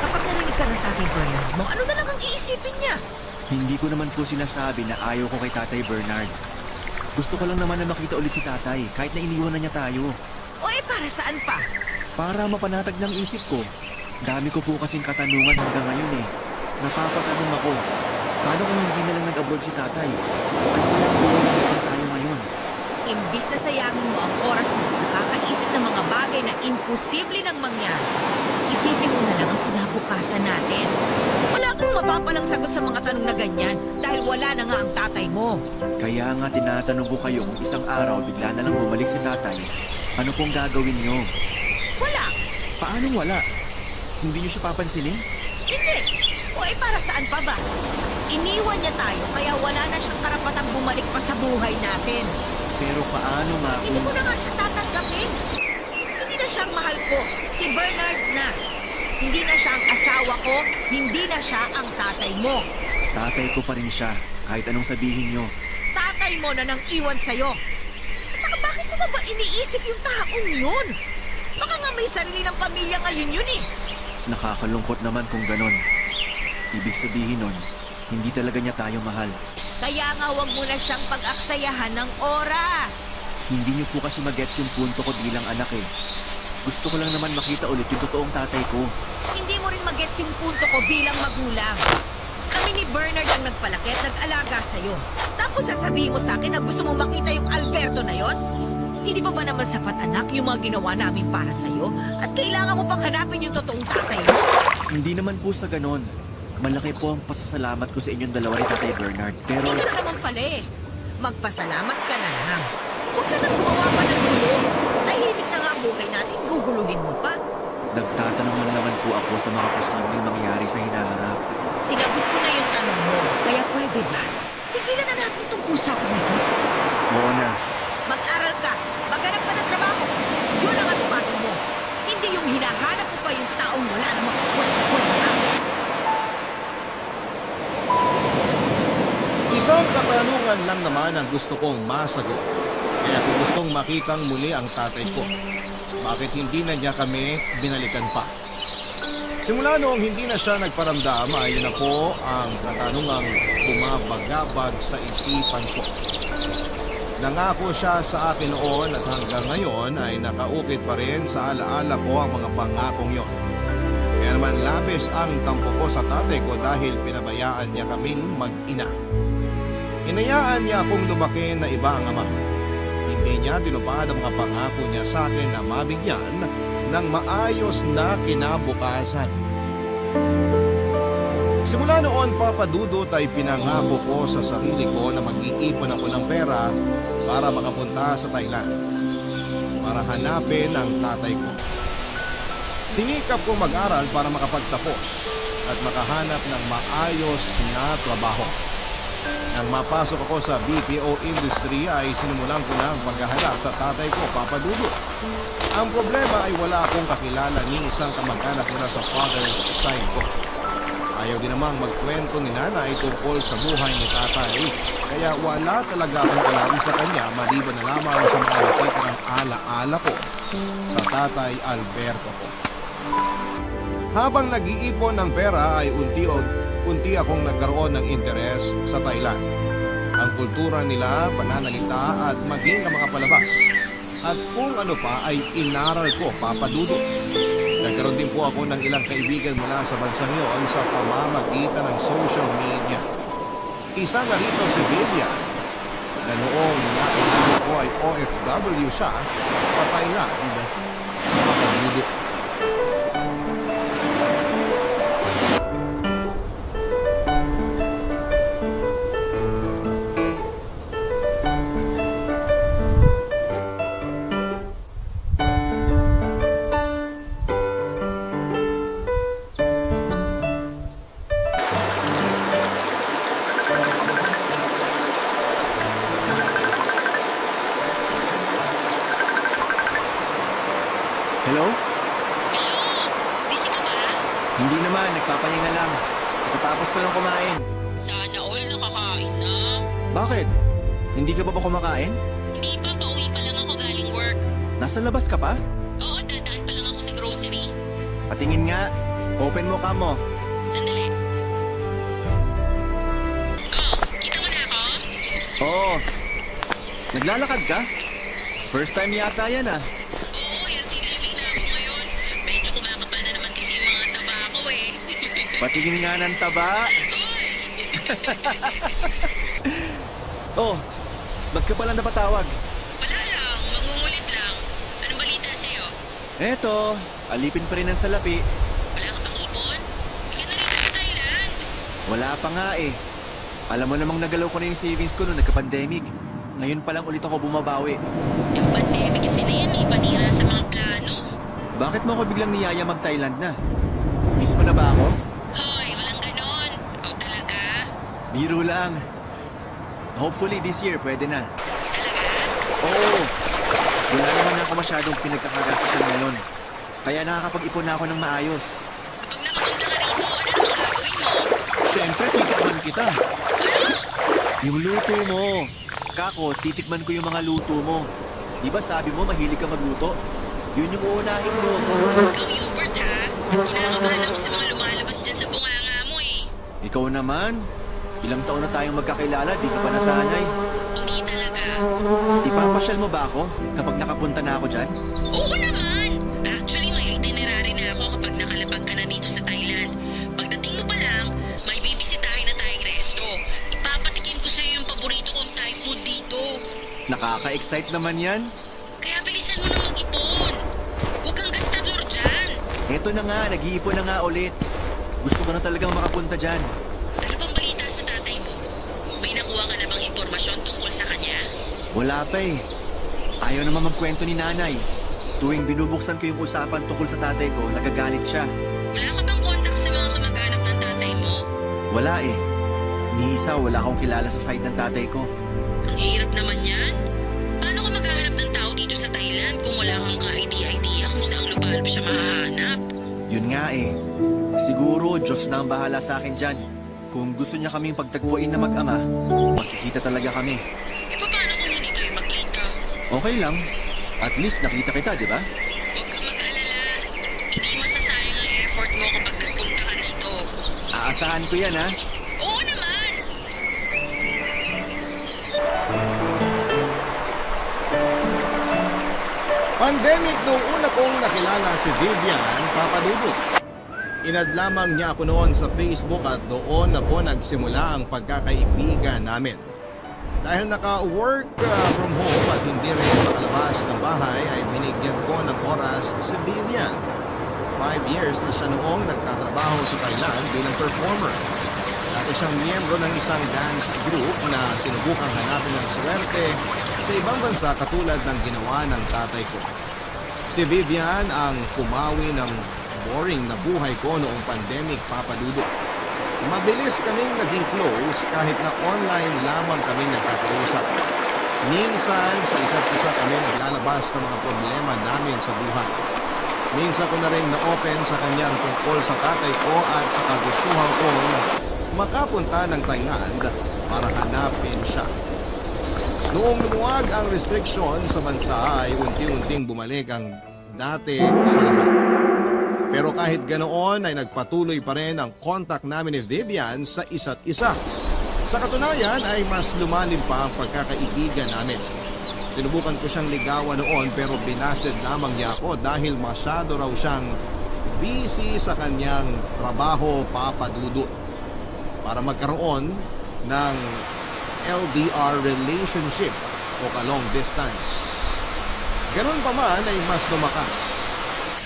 Kapag narinig ka ng tatay Bernard mo, ano na lang ang iisipin niya? Hindi ko naman po sinasabi na ayaw ko kay Tatay Bernard. Gusto ko lang naman na makita ulit si tatay kahit na iniwan na niya tayo. O para saan pa? Para mapanatag ng isip ko. Dami ko po kasing katanungan hanggang ngayon eh. Napapatanong ako, paano kung hindi na lang nag-abroad si tatay? Ano kaya ang buhay na meron tayo ngayon? Imbis na sayangin mo ang oras mo sa kakaisip ng mga bagay na imposible nang mangyari, isipin mo na lang ang kinabukasan natin. Wala kang mapapalang sagot sa mga tanong na ganyan dahil wala na nga ang tatay mo. Kaya nga tinatanong ko kayo kung isang araw bigla na lang bumalik si tatay, ano pong gagawin nyo? Wala. Paanong wala? Hindi nyo siya papansinin? Hindi. O para saan pa ba? Iniwan niya tayo kaya wala na siyang karapatang bumalik pa sa buhay natin. Pero paano nga Hindi kung... ko na nga siya tatanggapin. Hindi na siyang mahal ko. Si Bernard na. Hindi na siya ang asawa ko. Hindi na siya ang tatay mo. Tatay ko pa rin siya, kahit anong sabihin nyo. Tatay mo na nang iwan sa'yo. At saka bakit Bakit mo ba iniisip yung taong yun? Baka nga may sarili ng pamilya ngayon yun eh. Nakakalungkot naman kung ganon. Ibig sabihin nun, hindi talaga niya tayo mahal. Kaya nga wag mo na siyang pag-aksayahan ng oras. Hindi niyo po kasi magets yung punto ko bilang anak eh. Gusto ko lang naman makita ulit yung totoong tatay ko. Hindi mo rin magets yung punto ko bilang magulang. Kami ni Bernard ang nagpalaki at nag-alaga sa'yo. Tapos sasabihin mo sa akin na gusto mo makita yung Alberto na yon? Hindi pa ba naman sapat anak yung mga ginawa namin para sa'yo? At kailangan mo pang hanapin yung totoong tatay mo? Hindi naman po sa ganon. Malaki po ang pasasalamat ko sa inyong dalawa ni Tatay Bernard. Pero Hindi ka na naman pala eh. Magpasalamat ka na lang. Huwag ka nang gumawa pa ng gulo. Tahimik na nga ang buhay natin, guguluhin mo pa. nagtatanong lang naman po ako sa mga posibleng mangyari sa hinaharap. Sinagot ko na yung tanong mo. Kaya pwede ba? Tigilan na natin itong usapan na ito. Oo na. Mag-aral ka. Maghanap ka ng trabaho. Yun ang atupagin mo. Hindi yung hinahanap mo pa yung taong wala namang kwenta. Isang katanungan lang naman ang gusto kong masagot. Kaya kung gustong makitang muli ang tatay ko, bakit hindi na niya kami binalikan pa? Simula noong hindi na siya nagparamdam, ayun na po ang katanungang bumabagabag sa isipan ko. Nangako siya sa akin noon at hanggang ngayon ay nakaukit pa rin sa alaala ko ang mga pangakong yon. Kaya naman labis ang tampo ko sa tatay ko dahil pinabayaan niya kaming mag-ina. Hinayaan niya akong lumaki na iba ang ama. Hindi niya tinupad ang mga pangako niya sa akin na mabigyan ng maayos na kinabukasan. Simula noon, Papa Dudut, ay pinangako ko sa sarili ko na mag-iipon ako ng pera para makapunta sa Thailand para hanapin ang tatay ko. Sinikap ko mag-aral para makapagtapos at makahanap ng maayos na trabaho. Nang mapasok ako sa BPO industry ay sinimulan ko na ang paghahanap sa tatay ko, Papa Dudut. Ang problema ay wala akong kakilala ni isang kamag-anak mula sa father's side ko. Ayaw din namang magkwento ni nanay tungkol sa buhay ni tatay, kaya wala talaga akong alam sa kanya maliban na lamang sa mga nakita ng ala-ala ko sa tatay Alberto ko. Habang nag-iipon ng pera ay unti akong nagkaroon ng interes sa Thailand. Ang kultura nila, pananalita at maging ang mga palabas. At kung ano pa ay inaral ko, Papa Dudut. Nagkaroon din po ako ng ilang kaibigan mula sa bansang iyon sa pamamagitan ng social media. Isa na rito si Vivian, na noong nakilala ko ay OFW siya sa Thailand. Papa Dudut. Hello? Hello? Busy ka ba? Hindi naman, nagpapahinga lang. Katatapos ko lang kumain. Sana all nakakain na. Bakit? Hindi ka ba kumakain? Hindi pa, pauwi pa lang ako galing work. Nasa labas ka pa? Oo, dadaan pa lang ako sa grocery. Patingin nga. Open mo ka mo. Sandali. Oh, kita mo na ako? Oo. Naglalakad ka? First time yata yan ah. Oo, healthy living na ako ngayon. Medyo kumakapal na naman kasi yung mga taba ko eh. Patingin nga ng taba. Oh, ba't ka pala napatawag? Wala lang, mangungulit lang. Anong balita sa'yo? Eto, alipin pa rin ang salapi. Wala ka pang ipon? Hindi ka na rin sa Thailand. Wala pa nga eh. Alam mo namang nagalaw ko na yung savings ko noong nagka-pandemic. Ngayon pa lang ulit ako bumabawi. Yung pandemic kasi na yan eh, panira sa mga plano. Bakit mo ako biglang niyaya mag-Thailand na? Miss mo na ba ako? Hoy, walang ganon. Ikaw talaga? Biro lang. Hopefully this year pwede na. Talaga? Oo. Wala naman ako masyadong pinagkakagasasan ngayon. Kaya nakakapag-ipon na ako ng maayos. Pag nakapunta ka rito, ano namang gagawin mo? Siyempre, titikman kita. Yung luto mo. Kako, titikman ko yung mga luto mo. Di ba sabi mo mahilig ka magluto? Yun yung uunahin ko. Ikaw, Hubert, ha? Kinakabahan ako sa mga lumalabas dyan sa bunganga mo, eh. Ikaw naman. Ilang taon na tayong magkakilala, di ka pa nasanay. Hindi talaga. Ipapasyal mo ba ako kapag nakapunta na ako dyan? Oo naman. Actually, may itinerary na ako kapag nakalapag ka na dito sa Thailand. Pagdating mo pa lang, may bibisitahin na tayong resto. Ipapatikim ko sa'yo yung paborito kong Thai food dito. Nakaka-excite naman yan. Kaya bilisan mo na mag-ipon. Huwag kang gastador dyan. Eto na nga, nag-iipon na nga ulit. Gusto ko na talagang makapunta dyan. Ano bang balita sa tatay mo? May nakuha ka na bang impormasyon tungkol sa kanya? Wala pa eh. Ayaw naman magkwento ni nanay. Tuwing binubuksan ko yung usapan tungkol sa tatay ko, nagagalit siya. Wala ka bang kontak sa mga kamag-anak ng tatay mo? Wala eh. Ni isa, wala akong kilala sa side ng tatay ko. Ang hirap naman yan. Paano ka maghahanap ng tao dito sa Thailand kung wala kang ka-idea kung saan lupalop siya mahahanap? Yun nga eh. Siguro, Diyos na ang bahala sa akin dyan. Kung gusto niya kaming pagtagpuin na mag-ama, magkikita talaga kami. E paano kung hindi kayo magkita? Okay lang. At least nakita kita, di ba? Huwag kang mag-alala. Hindi masasayang ang effort mo kapag nagpunta ka rito. Aasahan ko yan ha. Oo naman! Pandemic noong una kong nakilala si Vivian Papadudut. Inad lamang niya ako noon sa Facebook at doon na po nagsimula ang pagkakaibigan namin. Dahil naka-work from home at hindi rin makalabas ng bahay ay binigyan ko ng oras si Vivian. 5 years na siya noong nagtatrabaho sa Thailand bilang performer. Dati siyang miyembro ng isang dance group na sinubukang hanapin ng swerte sa ibang bansa katulad ng ginawa ng tatay ko. Si Vivian ang kumawi ng boring na buhay ko noong pandemic, Papadudut. Mabilis kaming naging close kahit na online lamang kami nagkakausap. Minsan sa isa't isa kami naglalabas ng mga problema namin sa buhay. Minsan ko na rin na-open sa kanyang tungkol sa tatay ko at sa kagustuhan kong makapunta ng Thailand para hanapin siya. Noong lumuwag ang restriction sa bansa ay unti-unting bumalik ang dati sa lahat. Pero kahit ganoon ay nagpatuloy pa rin ang contact namin ni Vivian sa isa't isa. Sa katunayan ay mas lumalim pa ang pagkakaibigan namin. Sinubukan ko siyang ligawan noon pero binasted lamang niya ako dahil masyado raw siyang busy sa kanyang trabaho, Papadudut. Para magkaroon ng LDR relationship o ka-long distance. Ganun pa man ay mas lumakas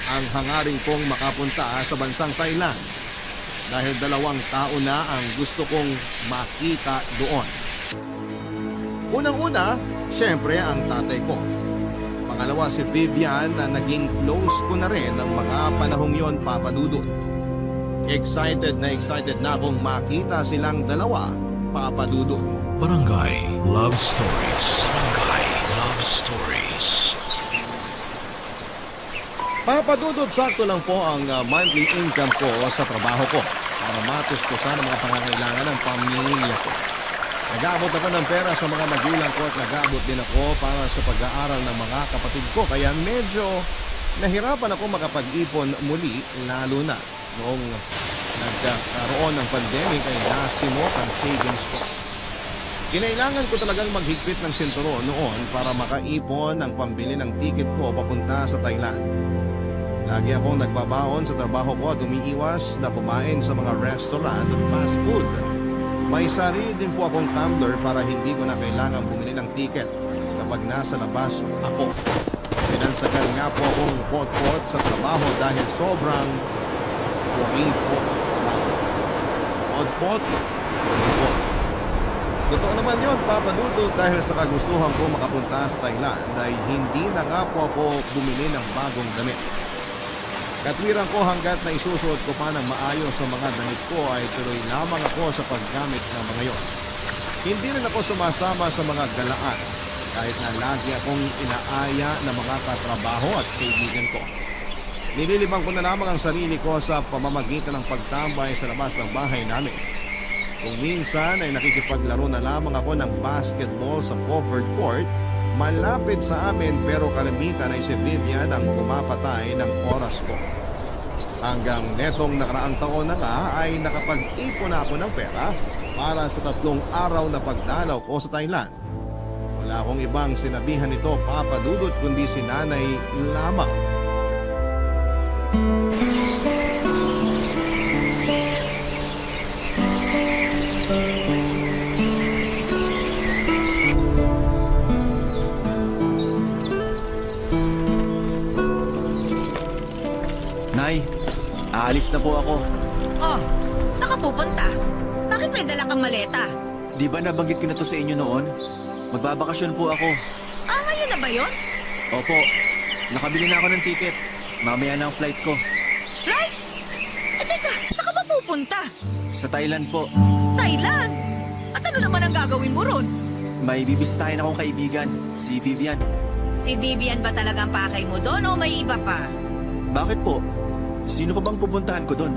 ang hangaring kong makapunta sa bansang Thailand dahil 2 taon na ang gusto kong makita doon. Unang-una, syempre ang tatay ko. Pangalawa si Vivian na naging close ko na rin ng mga panahong yon, Papadudut. Excited na akong makita silang dalawa, Papadudut. Barangay Love Stories. Barangay Love Stories. Papadudot, sakto lang po ang monthly income ko sa trabaho ko para matustusan ang mga pangangailangan ng pamilya ko. Nag-aabot ako ng pera sa mga magulang ko at nag-aabot din ako para sa pag-aaral ng mga kapatid ko. Kaya medyo nahirapan ako makapag-ipon muli, lalo na noong nagkaroon ng pandemic ay nasimot ang savings ko. Kinailangan ko talagang maghigpit ng sinturon noon para makaipon ng pambili ng ticket ko papunta sa Thailand. Lagi akong nagbabaon sa trabaho ko at umiiwas na kumain sa mga restaurant at fast food. May sarili din po akong tumbler para hindi ko na kailangan bumili ng ticket kapag nasa labas ako. Pinansagan nga po akong pot-pot sa trabaho dahil sobrang kumipot. Pot-pot, kumipot. Totoo naman yun, Papadudut, dahil sa kagustuhan ko makapunta sa Thailand ay hindi na nga po ako bumili ng bagong damit. Katwiran ko hanggat na isusuot ko pa ng maayos sa mga damit ko ay tuloy lamang ako sa paggamit ng mga yon. Hindi rin ako sumasama sa mga galaan kahit na lagi akong inaaya ng mga katrabaho at kaibigan ko. Nililibang ko na lamang ang sarili ko sa pamamagitan ng pagtambay sa labas ng bahay namin. Kung minsan ay nakikipaglaro na lamang ako ng basketball sa covered court Malapit sa amin pero kalimitan ay si Vivian ang pumapatay ng oras ko. Hanggang netong nakaraang taon na nga ay nakapag-ipon na ako ng pera para sa 3 araw na pagdalaw ko sa Thailand. Wala akong ibang sinabihan nito, Papa Dudut, kundi si Nanay lamang. Nay, aalis na po ako. Oh, saan ka pupunta? Bakit may dala kang maleta? Di ba nabanggit ko na to sa inyo noon? Magbabakasyon po ako. Ah, ngayon na ba yun? Opo, nakabili na ako ng ticket. Mamaya na ang flight ko. Flight? Eh, teka, saan ka ba pupunta? Sa Thailand po. Thailand? At ano naman ang gagawin mo ron? May bibisitahin akong kaibigan, si Vivian. Si Vivian ba talagang pakay mo doon o may iba pa? Bakit po? Sino pa bang pupuntahan ko doon?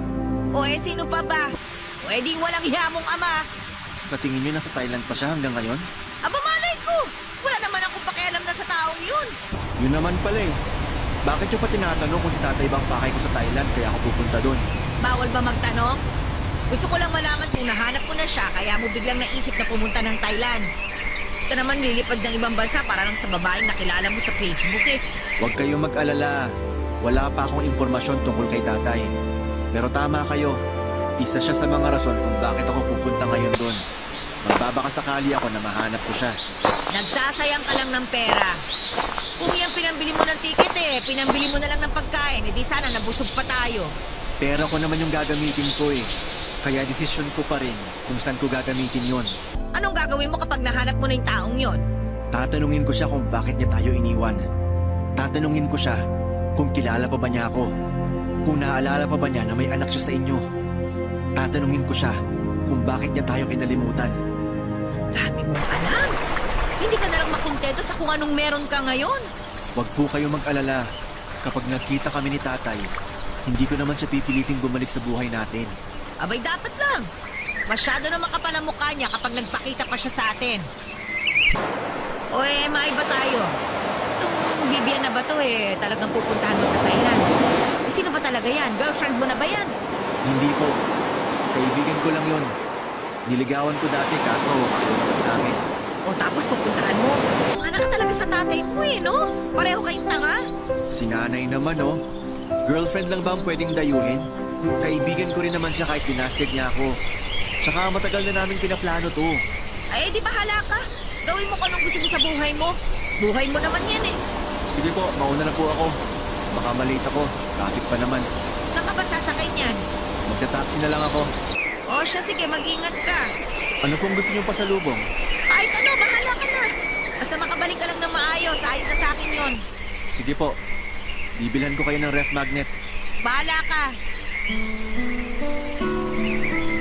O sino pa ba? Pwedeng walang hiyamong ama. Sa tingin niyo nasa Thailand pa siya hanggang ngayon? Aba malay ko! Wala naman akong pakialam na sa taong yun. Yun naman pala eh. Bakit niyo pa tinatanong kung si tatay bang pakay ko sa Thailand kaya ako pupunta doon? Bawal ba magtanong? Gusto ko lang malaman kung nahanap mo na siya kaya mo biglang naisip na pumunta ng Thailand. Ka naman lilipad ng ibang bansa para lang sa babaeng nakilala mo sa Facebook eh. Huwag kayong mag-alala. Wala pa akong impormasyon tungkol kay tatay. Pero tama kayo. Isa siya sa mga rason kung bakit ako pupunta ngayon doon. Magbabakasakali ako na mahanap ko siya. Nagsasayang ka lang ng pera. Kung yung pinambili mo ng ticket pinambili mo na lang ng pagkain, edi sana nabusog pa tayo. Pera ko naman yung gagamitin ko eh. Kaya desisyon ko pa rin kung saan ko gagamitin yon. Anong gagawin mo kapag nahanap mo na yung taong yon? Tatanungin ko siya kung bakit niya tayo iniwan. Tatanungin ko siya kung kilala pa ba niya ako. Kung naaalala pa ba niya na may anak siya sa inyo. Tatanungin ko siya kung bakit niya tayo kinalimutan. Dami mong alam. Hindi ka na lang makontento sa kung anong meron ka ngayon. Huwag po kayo mag-alala. Kapag nagkita kami ni tatay, hindi ko naman siya pipiliting bumalik sa buhay natin. Abay, dapat lang. Masyado na makapal ang mukha niya kapag nagpakita pa siya sa atin. O maiba tayo. Itong Vivian na ba to talagang pupuntahan mo sa Thailand? Sino ba talaga yan? Girlfriend mo na ba yan? Hindi po. Kaibigan ko lang yon. Niligawan ko dati kaso ayaw naman sa akin. O tapos pupuntahan mo? Anak ka talaga sa tatay mo no? Pareho kayong tanga. Si nanay naman oh. Girlfriend lang ba ang pwedeng dayuhin? Kaibigan ko rin naman siya kahit pinastig niya ako. Tsaka matagal na namin pinaplano to. Ay, di bahala ka. Gawin mo kung anong gusto mo sa buhay mo. Buhay mo naman yan Sige po, mauna na po ako. Baka malate ako. Traffic pa naman. Saan ka ba sasakay niyan? Magta-taxi na lang ako. O siya, sige, mag-ingat ka. Ano pong gusto niyong pasalubong? Kahit ano, bahala ka na. Basta makabalik ka lang ng maayos. Ayos na sa akin yon. Sige po. Bibilhan ko kayo ng ref magnet. Bahala ka.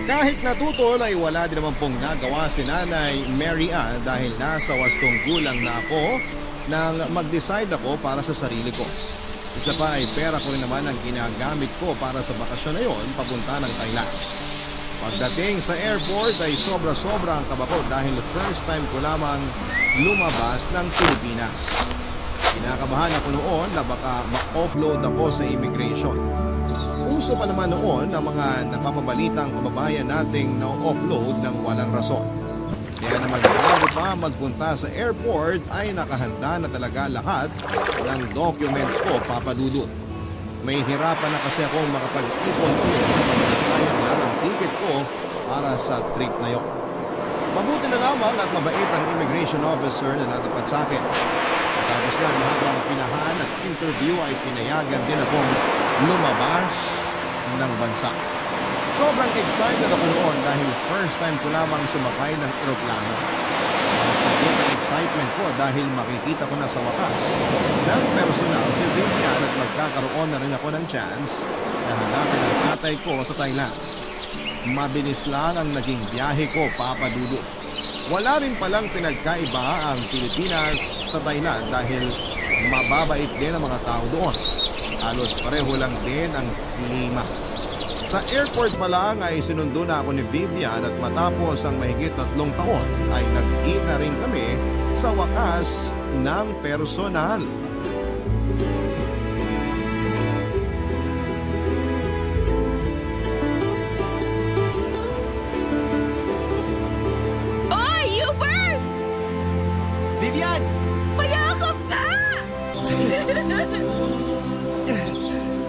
Kahit natutol ay wala din naman pong nagawa si Nanay Mary Ann dahil nasa wastong gulang na ako nang mag-decide ako para sa sarili ko. Isa pa ay pera ko rin naman ang ginagamit ko para sa bakasyon na yon papunta ng Thailand. Pagdating sa airport ay sobra-sobra ang kaba ko dahil first time ko lamang lumabas ng Pilipinas. Kinakabahan ako noon na baka ma-offload ako sa immigration. Uso pa naman noon ang mga napapabalitang kababayan nating na-offload ng walang rason. Kaya naman bago pa magpunta sa airport ay nakahanda na talaga lahat ng documents ko, Papa Dudut. May hirapan na kasi akong makapag-ipon ulit kapag nasayang lang ang ticket ko para sa trip na yon. Mabuti na lamang at mabait ang immigration officer na natapat sa akin. Tapos na habang pinahaan at interview ay pinayagan din akong lumabas ng bansa. Sobrang excited ako noon dahil first time ko lamang sumakay ng eroplano. Masagit ang excitement ko dahil makikita ko na sa wakas ng personal si Vivian at magkakaroon na rin ako ng chance na hanapin ang tatay ko sa Thailand. Mabilis lang ang naging biyahe ko, Papa Dudut. Wala rin palang pinagkaiba ang Pilipinas sa Thailand dahil mababait din ang mga tao doon. Halos pareho lang din ang klima. Sa airport pa lang ay sinundo na ako ni Vivian at matapos ang mahigit 3 taon ay nagkita rin kami sa sa wakas ng personal. Oy, Hubert! Vivian! Payakap ka!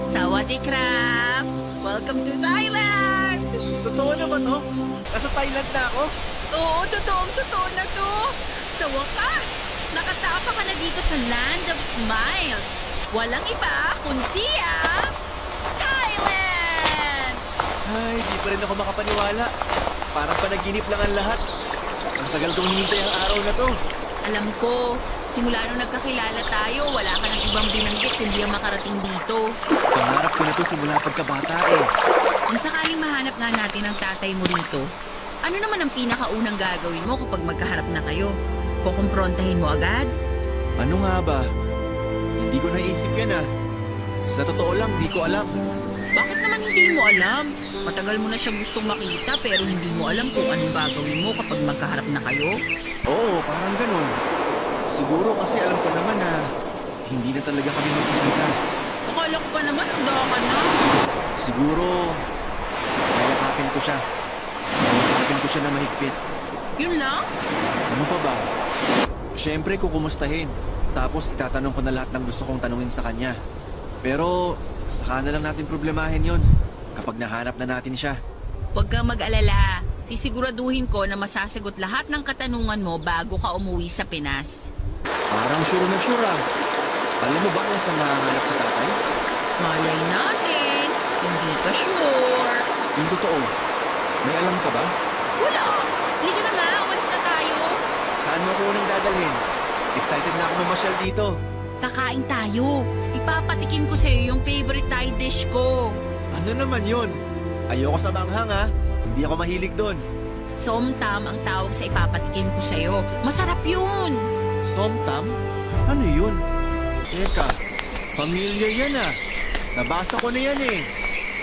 Sawadee krap! Welcome to Thailand! Totoo na ba to? Nasa Thailand na ako? Oo, totoo na to! Sa wakas, nakatapa ka na dito sa Land of Smiles. Walang iba kundi Thailand! Ay, di pa rin ako makapaniwala. Parang panaginip lang ang lahat. Ang tagal kong hinintay ang araw na to. Alam ko, simula nung nagkakilala tayo, wala ka ng ibang binanggit kundi ang makarating dito. Pangarap ko na to simula pagkabata eh. Kung sakaling mahanap nga natin ang tatay mo rito, ano naman ang pinakaunang gagawin mo kapag magkaharap na kayo? Kukumprontahin mo agad? Ano nga ba? Hindi ko naisip yan ah. Sa totoo lang, di ko alam. Bakit naman hindi mo alam? Matagal mo na siyang gustong makita pero hindi mo alam kung anong gagawin mo kapag magkaharap na kayo? Oo, parang ganun. Siguro kasi alam ko naman na hindi na talaga kami magkikita. Akala ko pa naman handa ka na. Siguro, yayakapin ko siya. Yayakapin ko siya na mahigpit. Yun lang? Ano pa ba? Siyempre, kukumustahin. Tapos itatanong ko na lahat ng gusto kong tanungin sa kanya. Pero, saka na lang natin problemahin yon kapag nahanap na natin siya. Huwag kang mag-alala. Sisiguraduhin ko na masasagot lahat ng katanungan mo bago ka umuwi sa Pinas. Parang sure na sure ah. Alam mo ba kung saan mahanap sa tatay? Malay natin. Hindi ka sure. Yung totoo, may alam ka ba? Wala. Hindi ka na nga. Umalis na tayo. Saan mo ako unang dadalhin? Excited na ako mamasyal dito. Kakain tayo. Ipapatikim ko sa'yo yung favorite Thai dish ko. Ano naman yun? Ayoko sa manghang ha. Hindi ako mahilig doon. Somtam ang tawag sa ipapatikim ko sa'yo. Masarap yun. Somtam? Ano yun? Teka, familiar yan ah. Nabasa ko na yan eh.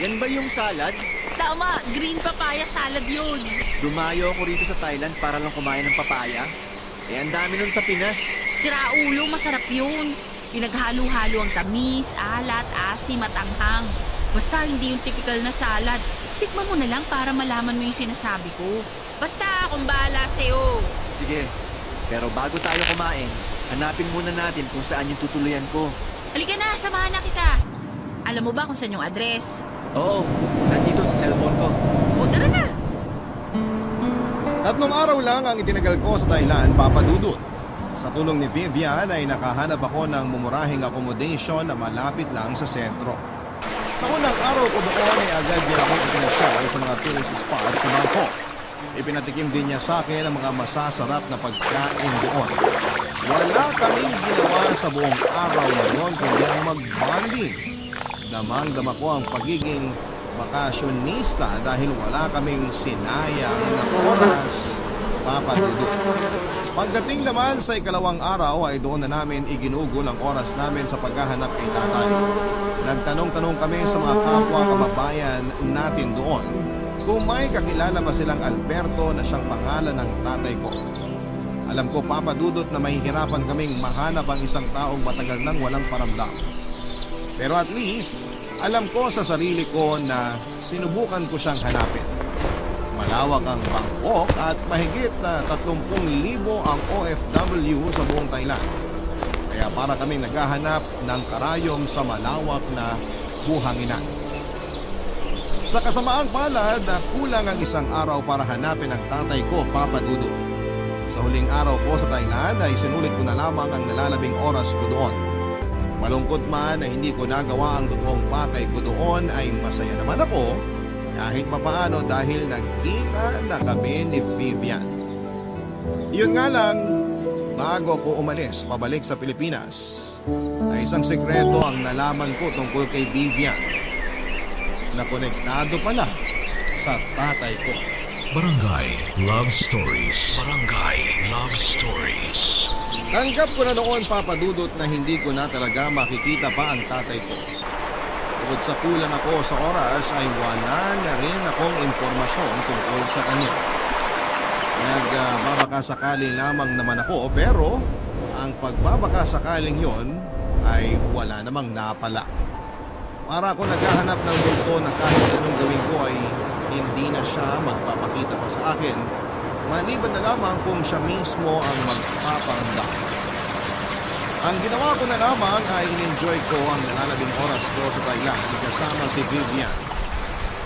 Yan ba yung salad? Tama, green papaya salad yun. Dumayo ako rito sa Thailand para lang kumain ng papaya. Eh, ang dami nun sa Pinas. Sira ulo, masarap yun. Pinaghalo-halo ang tamis, alat, asim at anghang. Basta hindi yung typical na salad. Tikman mo na lang para malaman mo yung sinasabi ko. Basta akong bahala sa'yo. Sige, pero bago tayo kumain, hanapin muna natin kung saan yung tutuluyan ko. Halika na, samahan na kita. Alam mo ba kung saan yung address? Oo, nandito sa cellphone ko. O, tara na. 3 araw lang ang itinagal ko sa Thailand, Papa Dudut. Sa tulong ni Vivian ay nakahanap ako ng mumurahing accommodation na malapit lang sa sentro. Sa unang araw ko doon ay agad niya ako ipinasyal sa mga tourist spot sa Bangkok. Ipinatikim din niya sa akin ang mga masasarap na pagkain doon. Wala kaming ginawa sa buong araw na yun kundi ang mag-bonding. Damang-dama ko ang pagiging bakasyonista dahil wala kaming sinayang na oras, Papa Dudut. Pagdating naman sa ikalawang araw ay doon na namin iginugol ang oras namin sa paghahanap kay tatay. Nagtanong-tanong kami sa mga kapwa kababayan natin doon kung may kakilala ba silang Alberto na siyang pangalan ng tatay ko. Alam ko, Papa Dudut, na mahihirapan kaming mahanap ang isang taong matagal nang walang paramdam. Pero at least, alam ko sa sarili ko na sinubukan ko siyang hanapin. Malawak ang Bangkok at mahigit na 30,000 ang OFW sa buong Thailand. Kaya para kaming naghahanap ng karayom sa malawak na buhanginan. Sa kasamaang palad, kulang ang isang araw para hanapin ang tatay ko, Papa Dudut. Sa huling araw ko sa Thailand ay sinulit ko na lamang ang nalalabing oras ko doon. Malungkot man na hindi ko nagawa ang totoong pakay ko doon ay masaya naman ako kahit papaano dahil nagkita na kami ni Vivian. Yun nga lang, bago ko umalis pabalik sa Pilipinas, ay isang sekreto ang nalaman ko tungkol kay Vivian na konektado pala sa tatay ko. Barangay Love Stories. Barangay Love Stories. Tanggap ko na noon, Papa Dudut, na hindi ko na talaga makikita pa ang tatay ko. Bukod sa kulang ako sa oras ay wala na rin akong impormasyon tungkol sa kanya. Nagbabakasakali lamang naman ako pero ang pagbabakasakaling yon ay wala namang napala. Para ako naghahanap ng multo na kahit anong gawin ko ay hindi na siya magpapakita pa sa akin, maliban na lamang kung siya mismo ang magpaparamdam. Ang ginawa ko na lamang ay in-enjoy ko ang nalalabing oras ko sa Thailand kasama si Vivian.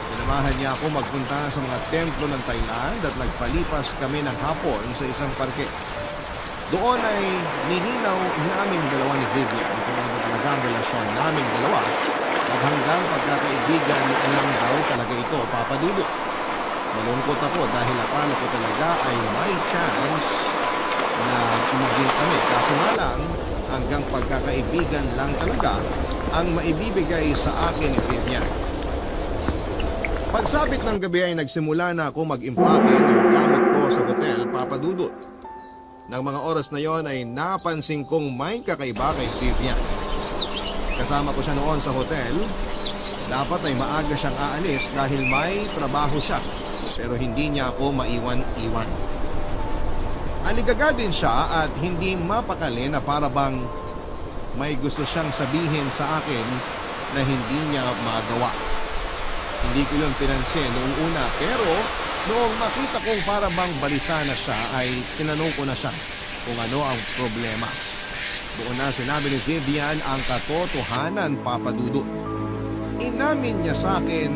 Sinamahan niya ako magpunta sa mga templo ng Thailand at nagpalipas kami ng hapon sa isang parke. Doon ay nilinaw namin dalawa ni Vivian kung ano ba talaga ang relasyon naming dalawa at hanggang pagkakaibigan lang daw talaga ito, Papa Dudu. Malungkot ako dahil akala ko talaga ay may chance na maging kami. Kaso nga lang, hanggang pagkakaibigan lang talaga ang maibibigay sa akin ni Vivian. Pagsapit ng gabi ay nagsimula na ako mag-impake ng gamit ko sa hotel, Papa Dudut. Nang mga oras na yon ay napansin kong may kakaiba kay Vivian. Kasama ko siya noon sa hotel. Dapat ay maaga siyang aalis dahil may trabaho siya. Pero hindi niya ako maiwan-iwan. Aligaga din siya at hindi mapakali na para bang may gusto siyang sabihin sa akin na hindi niya magawa. Hindi ko yun pinansin noong una pero noong makita kong para bang balisa na siya ay tinanong ko na siya kung ano ang problema. Doon na sinabi ni Vivian ang katotohanan, Papa Dudut. Inamin niya sa akin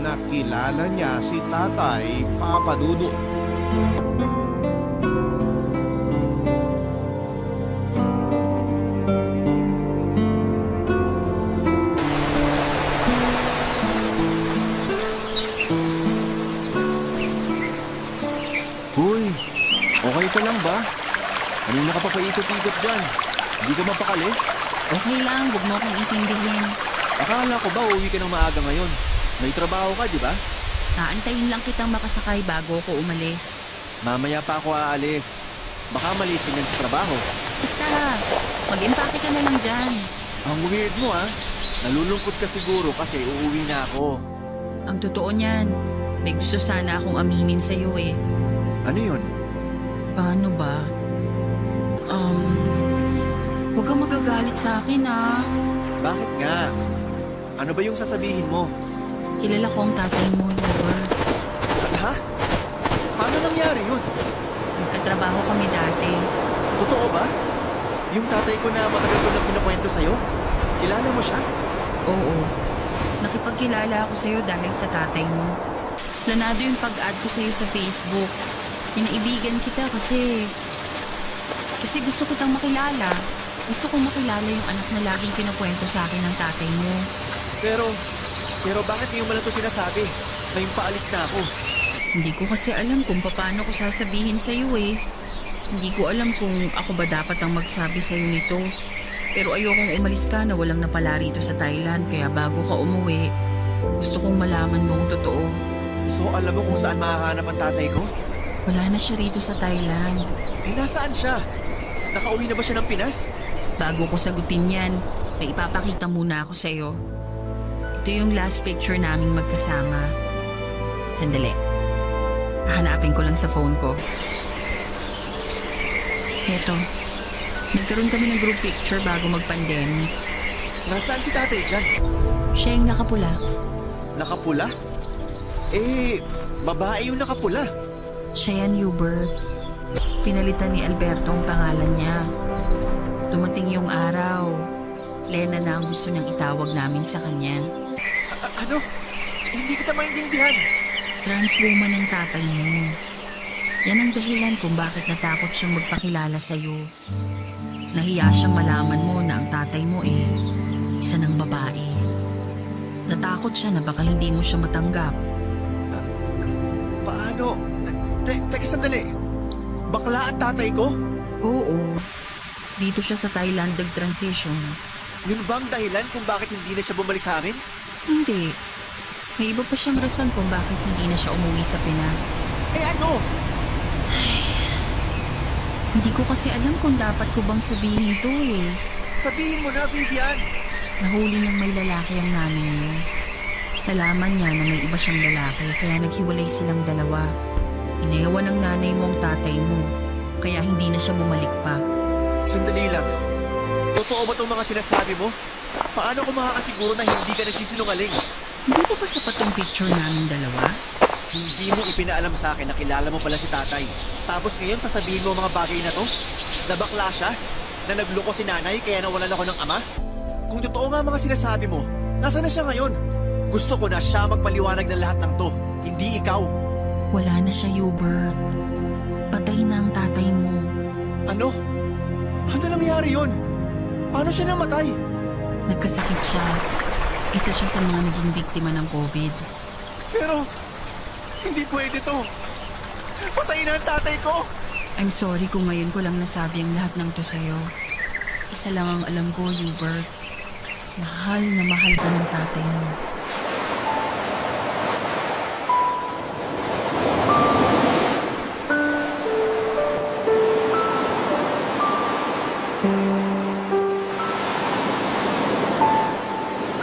na kilala niya si Tatay, Papa Dudut. Hoy, okay ka lang ba? Kanina ka pa paikot-ikot dyan. Hindi ka mapakali? Okay lang, huwag mo akong itindihin. Akala ko ba uuwi ka ng maaga ngayon? May trabaho ka, di ba? Aantayin lang kitang makasakay bago ako umalis. Mamaya pa ako aalis. Baka maliit ka sa trabaho. Basta, mag-impake ka na lang dyan. Ang weird mo ah. Nalulungkot ka siguro kasi uuwi na ako. Ang totoo niyan, may gusto sana akong aminin sa'yo eh. Ano yun? Paano ba? Huwag kang magagalit sa akin ah. Bakit nga? Ano ba yung sasabihin mo? Kilala ko ang tatay mo, Robert. Ha? Paano nangyari yun? Nagkatrabaho kami dati. Totoo ba? Yung tatay ko na matagal ko lang kinukwento sa'yo? Kilala mo siya? Oo. Nakipagkilala ako sa'yo dahil sa tatay mo. Planado yung pag-add ko sa'yo sa Facebook. Pinaibigan kita kasi gusto ko tang makilala. Gusto kong makilala yung anak na laging kinukwento sa akin ng tatay mo. Pero bakit ngayon mo lang ito sinasabi? Ngayong paalis na ako. Hindi ko kasi alam kung paano ko sasabihin sa'yo eh. Hindi ko alam kung ako ba dapat ang magsabi sa'yo nito. Pero ayokong umalis ka na walang napala rito sa Thailand kaya bago ka umuwi, gusto kong malaman mo ang totoo. So alam mo kung saan mahahanap ang tatay ko? Wala na siya rito sa Thailand. Eh nasaan siya? Nakauwi na ba siya ng Pinas? Bago ko sagutin yan, may ipapakita muna ako sa'yo. Ito yung last picture naming magkasama. Sandali. Hahanapin ko lang sa phone ko. Eto. Nagkaroon kami ng group picture bago mag-pandemic. Nasaan si tatay dyan? Siya yung nakapula. Nakapula? Eh, babae yung nakapula. Siya yan, Hubert. Pinalitan ni Alberto ang pangalan niya. Dumating yung araw. Lena na ang gusto niyang itawag namin sa kanya. Ano? Hindi kita maintindihan. Trans woman ang tatay mo. Yan ang dahilan kung bakit natakot siyang magpakilala sa'yo. Nahiya siyang malaman mo na ang tatay mo isa ng babae. Natakot siya na baka hindi mo siya matanggap. Paano? Teka sandali. Bakla ang tatay ko? Oo. Dito siya sa Thailand nag-transition. Yun ba ang dahilan kung bakit hindi na siya bumalik sa amin? Hindi. May iba pa siyang rason kung bakit hindi na siya umuwi sa Pinas. Eh ano? Hindi ko kasi alam kung dapat ko bang sabihin to eh. Sabihin mo na, Vivian. Nahuli ng may lalaki ang nanay niya. Nalaman niya na may iba siyang lalaki kaya naghiwalay silang dalawa. Inayawan ng nanay mo ang tatay mo, kaya hindi na siya bumalik pa. Sandali lang. Totoo ba itong mga sinasabi mo? Paano ko makakasiguro na hindi ka nagsisinungaling? Hindi ba sapat yung picture namin dalawa? Hindi mo ipinaalam sa akin na kilala mo pala si tatay. Tapos ngayon sasabihin mo ang mga bagay na to? Na bakla siya? Na nagloko si nanay kaya nawalan ako ng ama? Kung totoo nga mga sinasabi mo, nasaan na siya ngayon? Gusto ko na siya magpaliwanag ng lahat ng to, hindi ikaw. Wala na siya, Hubert. Patay na ang tatay mo. Ano? Ano nangyari yun? Paano siya namatay? Nagkasakit siya. Isa siya sa mga naging biktima ng COVID. Pero, hindi pwede to. Patay na ang tatay ko. I'm sorry kung ngayon ko lang nasabi ang lahat ng to sa'yo. Isa lang ang alam ko, Hubert. Mahal na mahal ka ng tatay mo.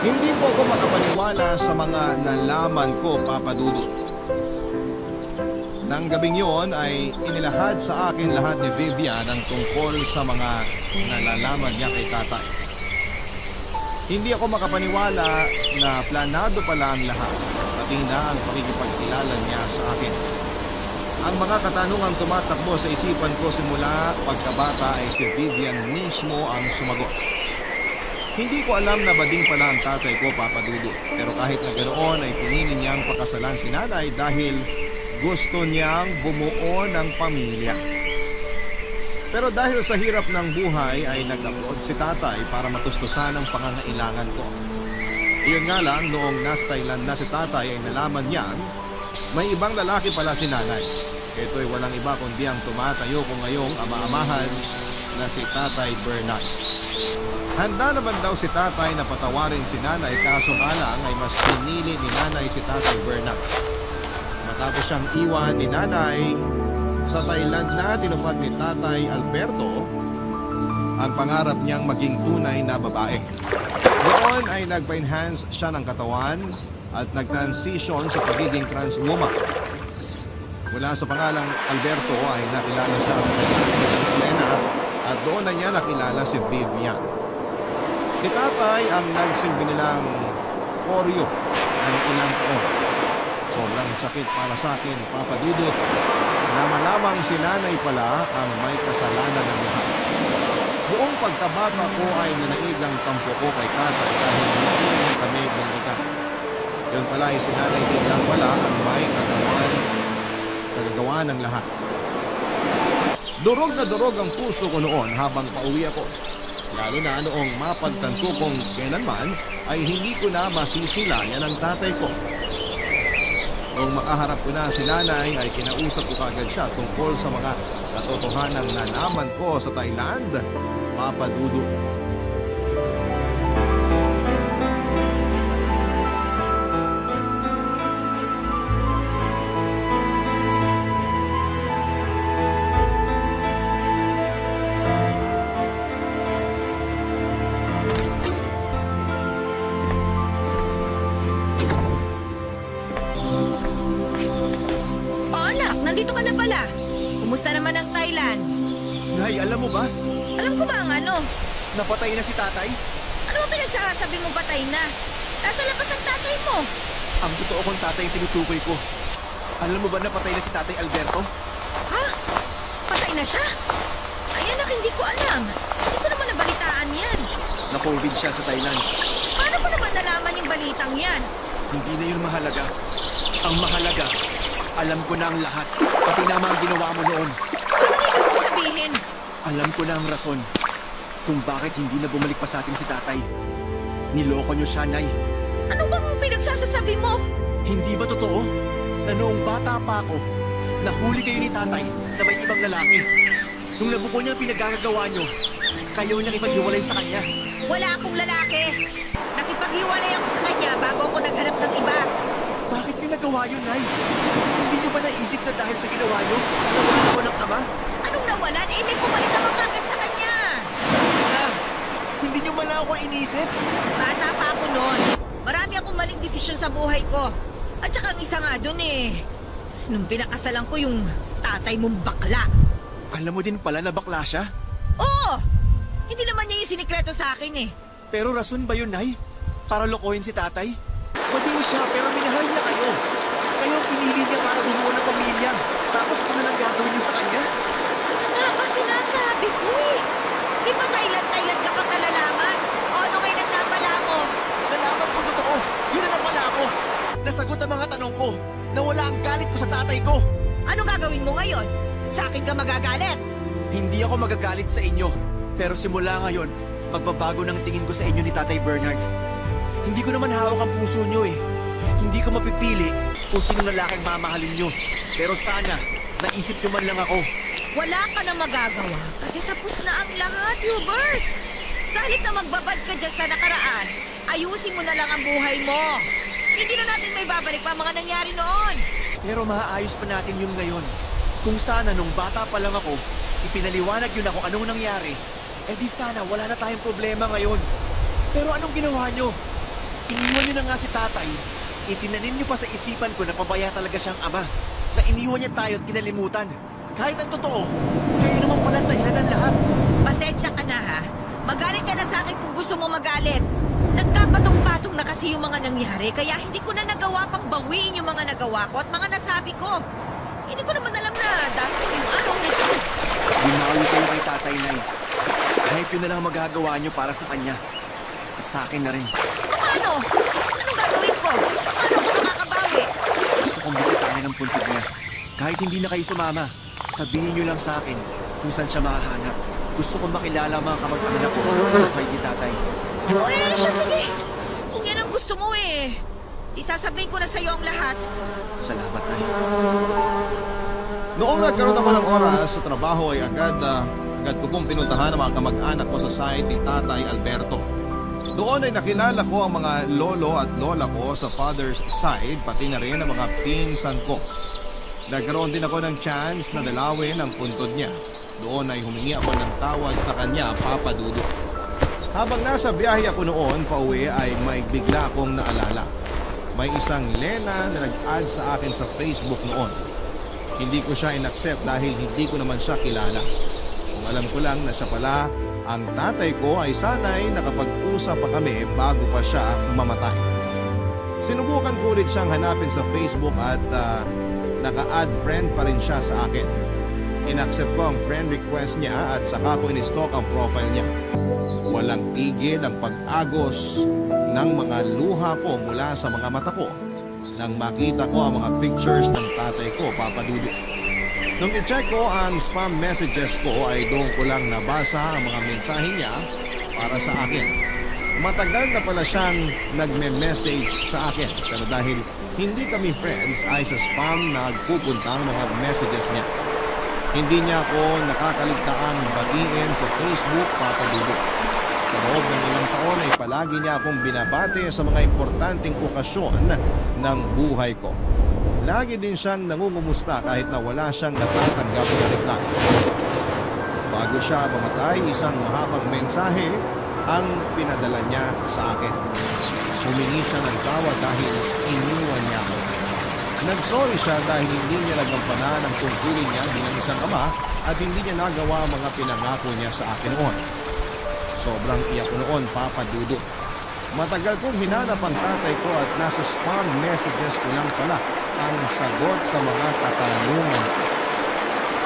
Hindi po ako makapaniwala sa mga nalaman ko, Papa Dudut. Nang gabing yon ay inilahad sa akin lahat ni Vivian ang tungkol sa mga nalalaman niya kay tatay. Hindi ako makapaniwala na planado pala ang lahat, pati na ang pakikipagkilala niya sa akin. Ang mga katanungang tumatakbo sa isipan ko simula pagkabata ay si Vivian mismo ang sumagot. Hindi ko alam na bading pala ang tatay ko, Papa Dudu. Pero kahit na ganoon ay pinili niyang pakasalan si nanay dahil gusto niyang bumuo ng pamilya. Pero dahil sa hirap ng buhay ay nag-abroad si tatay para matustusan ang pangangailangan ko. Iyon nga lang, noong nasa Thailand na si tatay ay nalaman niyang may ibang lalaki pala si nanay. Ito ay walang iba kundi ang tumatayo ko ngayong ama-amahan na si Tatay Bernard. Handa naman daw si tatay na patawarin si nanay kaso nga lang ay mas pinili ni nanay si Tatay Bernard. Matapos siyang iwan ni nanay sa Thailand na tinupad ni Tatay Alberto ang pangarap niyang maging tunay na babae. Doon ay nagpa-enhance siya ng katawan at nag-transition sa pagiging trans woman. Mula sa pangalang Alberto ay nakilala siya sa Elena at doon na niya nakilala si Vivian. Si tatay ang nagsilbi nilang koryo ng ilang taon. Sobrang sakit para sa akin, Papa Dudut, na malamang si nanay pala ang may kasalanan ng lahat. Buong pagkabata ko ay nanaig ang tampo ko kay tatay dahil hindi niya kami binalikan. Yun pala ay si nanay din lang pala ang may kagagawa ng lahat. Durog na durog ang puso ko noon habang pauwi ako. Lalo na noong mapagtanto kong kailanman ay hindi ko na masisilayan ang tatay ko. Noong makaharap ko na si nanay ay kinausap ko kagad siya tungkol sa mga katotohanang nalaman ko sa Thailand, Papa Dudu. Nandito ka na pala. Kumusta naman ang Thailand? Nay, alam mo ba? Alam ko ba ang ano? Napatay na si tatay? Ano ba pinagsasabi mo patay na? Nasa labas ang tatay mo. Ang totoo kong tatay yung tinutukoy ko. Alam mo ba na patay na si Tatay Alberto? Ha? Patay na siya? Ay anak, hindi ko alam. Hindi ko naman nabalitaan yan. Na-COVID siya sa Thailand. Paano ko naman nalaman yung balitang yan? Hindi na yun mahalaga. Ang mahalaga, alam ko na ang lahat. Pati na mga ginawa mo noon. Anong ibig mo sabihin? Alam ko na ang rason kung bakit hindi na bumalik pa sa atin si tatay. Niloko niyo siya, Nay. Ano bang pinagsasasabi mo? Hindi ba totoo na noong bata pa ako, nahuli kayo ni tatay na may ibang lalaki? Nung nabuko niya ang pinagkakagawa niyo, kayo nakipaghiwalay sa kanya. Wala akong lalaki. Nakipaghiwalay ako sa kanya bago ako naghanap ng iba. Bakit niyo nagawa yun, Nay? Hindi niyo ba naisip na dahil sa ginawa niyo, nawalan ko ng ama? Anong nawalan? Eh, may pumalit naman kagad sa kanya. Na, hindi niyo man lang ako inisip? Bata pa ako noon. Marami akong maling desisyon sa buhay ko. At saka ang isa nga dun eh. nung pinakasalan ko yung tatay mong bakla. Alam mo din pala na bakla siya? Oo! Hindi naman niya yung sinikreto sa akin eh. Pero rason ba yun, Nay? Para lokohin si tatay? Bading siya pero minahal niya kayo. Kayo ang pinili niya para bumuo ng pamilya. Tapos ganun ang gagawin niyo sa kanya? Ano nga ba sinasabi ko eh? Di ba Thailand kapag nalalaman? O ano kayo nagkabala mo? Nalaman ko totoo. Yun na napala ako. Nasagot ang mga tanong ko. Nawala ang galit ko sa tatay ko. Anong gagawin mo ngayon? Sa akin ka magagalit? Hindi ako magagalit sa inyo. Pero simula ngayon, magbabago ng tingin ko sa inyo ni Tatay Bernard. Hindi ko naman hawak ang puso nyo eh. Hindi ko mapipili kung sino lalaking mamahalin nyo. Pero sana, naisip nyo man lang ako. Wala ka na magagawa kasi tapos na ang lahat, Hubert. Sa halip na magbabad ka dyan sa nakaraan, ayusin mo na lang ang buhay mo. Hindi na natin may babalik pa ang mga nangyari noon. Pero maaayos pa natin yun ngayon. Kung sana nung bata pa lang ako, ipinaliwanag yun ako anong nangyari, eh di sana wala na tayong problema ngayon. Pero anong ginawa nyo? Iniwan nyo na nga si tatay. Itinanim nyo pa sa isipan ko na pabaya talaga siyang ama. Na iniwan niya tayo at kinalimutan. Kahit ang totoo, kayo naman pala ang dahilan ng lahat. Pasensya ka na ha. Magalit ka na sa akin kung gusto mo magalit. Nagkapatong-patong na kasi yung mga nangyari kaya hindi ko na nagawa pang bawiin yung mga nagawa ko at mga nasabi ko. Hindi ko naman alam na dahil yung araw nito. Bumawi kayo kay tatay, Nay. Kahit yun na lang magagawa nyo para sa kanya. At sa akin na rin. Paano? Anong gagawin ko? Paano ko makakabawi? Gusto kong bisitahin ang puntod niya. Kahit hindi na kayo sumama, sabihin nyo lang sa akin kung saan siya mahahanap. Gusto kong makilala ang mga kamag-anak ko sa side ni tatay. O siya, sige. Kung yan ang gusto mo eh. Isasabihin ko na sa'yo ang lahat. Salamat, Nay. Noong nagkaroon ako ng oras sa trabaho ay agad ko pong pinuntahan ang mga kamag-anak ko sa side ni Tatay Alberto. Doon ay nakilala ko ang mga lolo at lola ko sa father's side, pati na rin ang mga pinsan ko. Nagkaroon din ako ng chance na dalawin ang puntod niya. Doon ay humingi ako ng tawad sa kanya, Papa Dudu. Habang nasa biyahe ako noon, pauwi ay may bigla akong naalala. May isang Lena na nag-add sa akin sa Facebook noon. Hindi ko siya in-accept dahil hindi ko naman siya kilala. Kung alam ko lang na siya pala, ang tatay ko ay sanay nakapag-usap pa kami bago pa siya mamatay. Sinubukan ko ulit siyang hanapin sa Facebook at naka-add friend pa rin siya sa akin. In-accept ko ang friend request niya at saka ko in-stalk ang profile niya. Walang tigil ang pag-agos ng mga luha ko mula sa mga mata ko nang makita ko ang mga pictures ng tatay ko, Papa Dudu. Nung i-check ko ang spam messages ko ay doon ko lang nabasa ang mga mensahe niya para sa akin. Matagal na pala siyang nagme-message sa akin pero dahil hindi kami friends ay sa spam nagpupunta ang mga messages niya. Hindi niya ako nakakaligtaang batiin sa Facebook, Papa Dudu. Sa loob ng ilang taon ay palagi niya akong binabate sa mga importanteng okasyon ng buhay ko. Lagi din siyang nangungumusta kahit na wala siyang natatanggap na reklamo. Bago siya mamatay, isang mahabang mensahe ang pinadala niya sa akin. Humingi siya ng tawad dahil iniwan niya ako. Nagsorry siya dahil hindi niya nagampanan ang tungkulin niya bilang isang ama at hindi niya nagawa ang mga pinangako niya sa akin noon. Sobrang iyak ko noon, Papa Dudu. Matagal kong hinanap ang tatay ko at nasa spam messages ko lang pala ang sagot sa mga katanungan ko.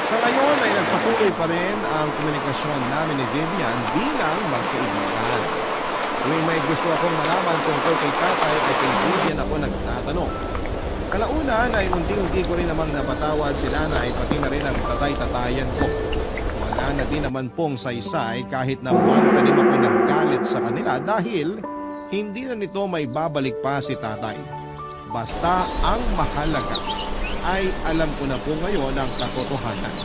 Sa ngayon ay nagpatuloy pa rin ang komunikasyon namin ni Vivian bilang magkaibigan. Kung may gusto akong malaman tungkol kay tatay ay kay Vivian ako nagtatanong. Kalaunan ay unti-unti ko rin namang napatawad si Nanay pati na rin ang tatay-tatayan ko. Wala na din naman pong saysay kahit na magtanim ako ng galit sa kanila dahil hindi na nito may babalik pa si tatay. Basta ang mahalaga ay alam ko na po ngayon ang katotohanan.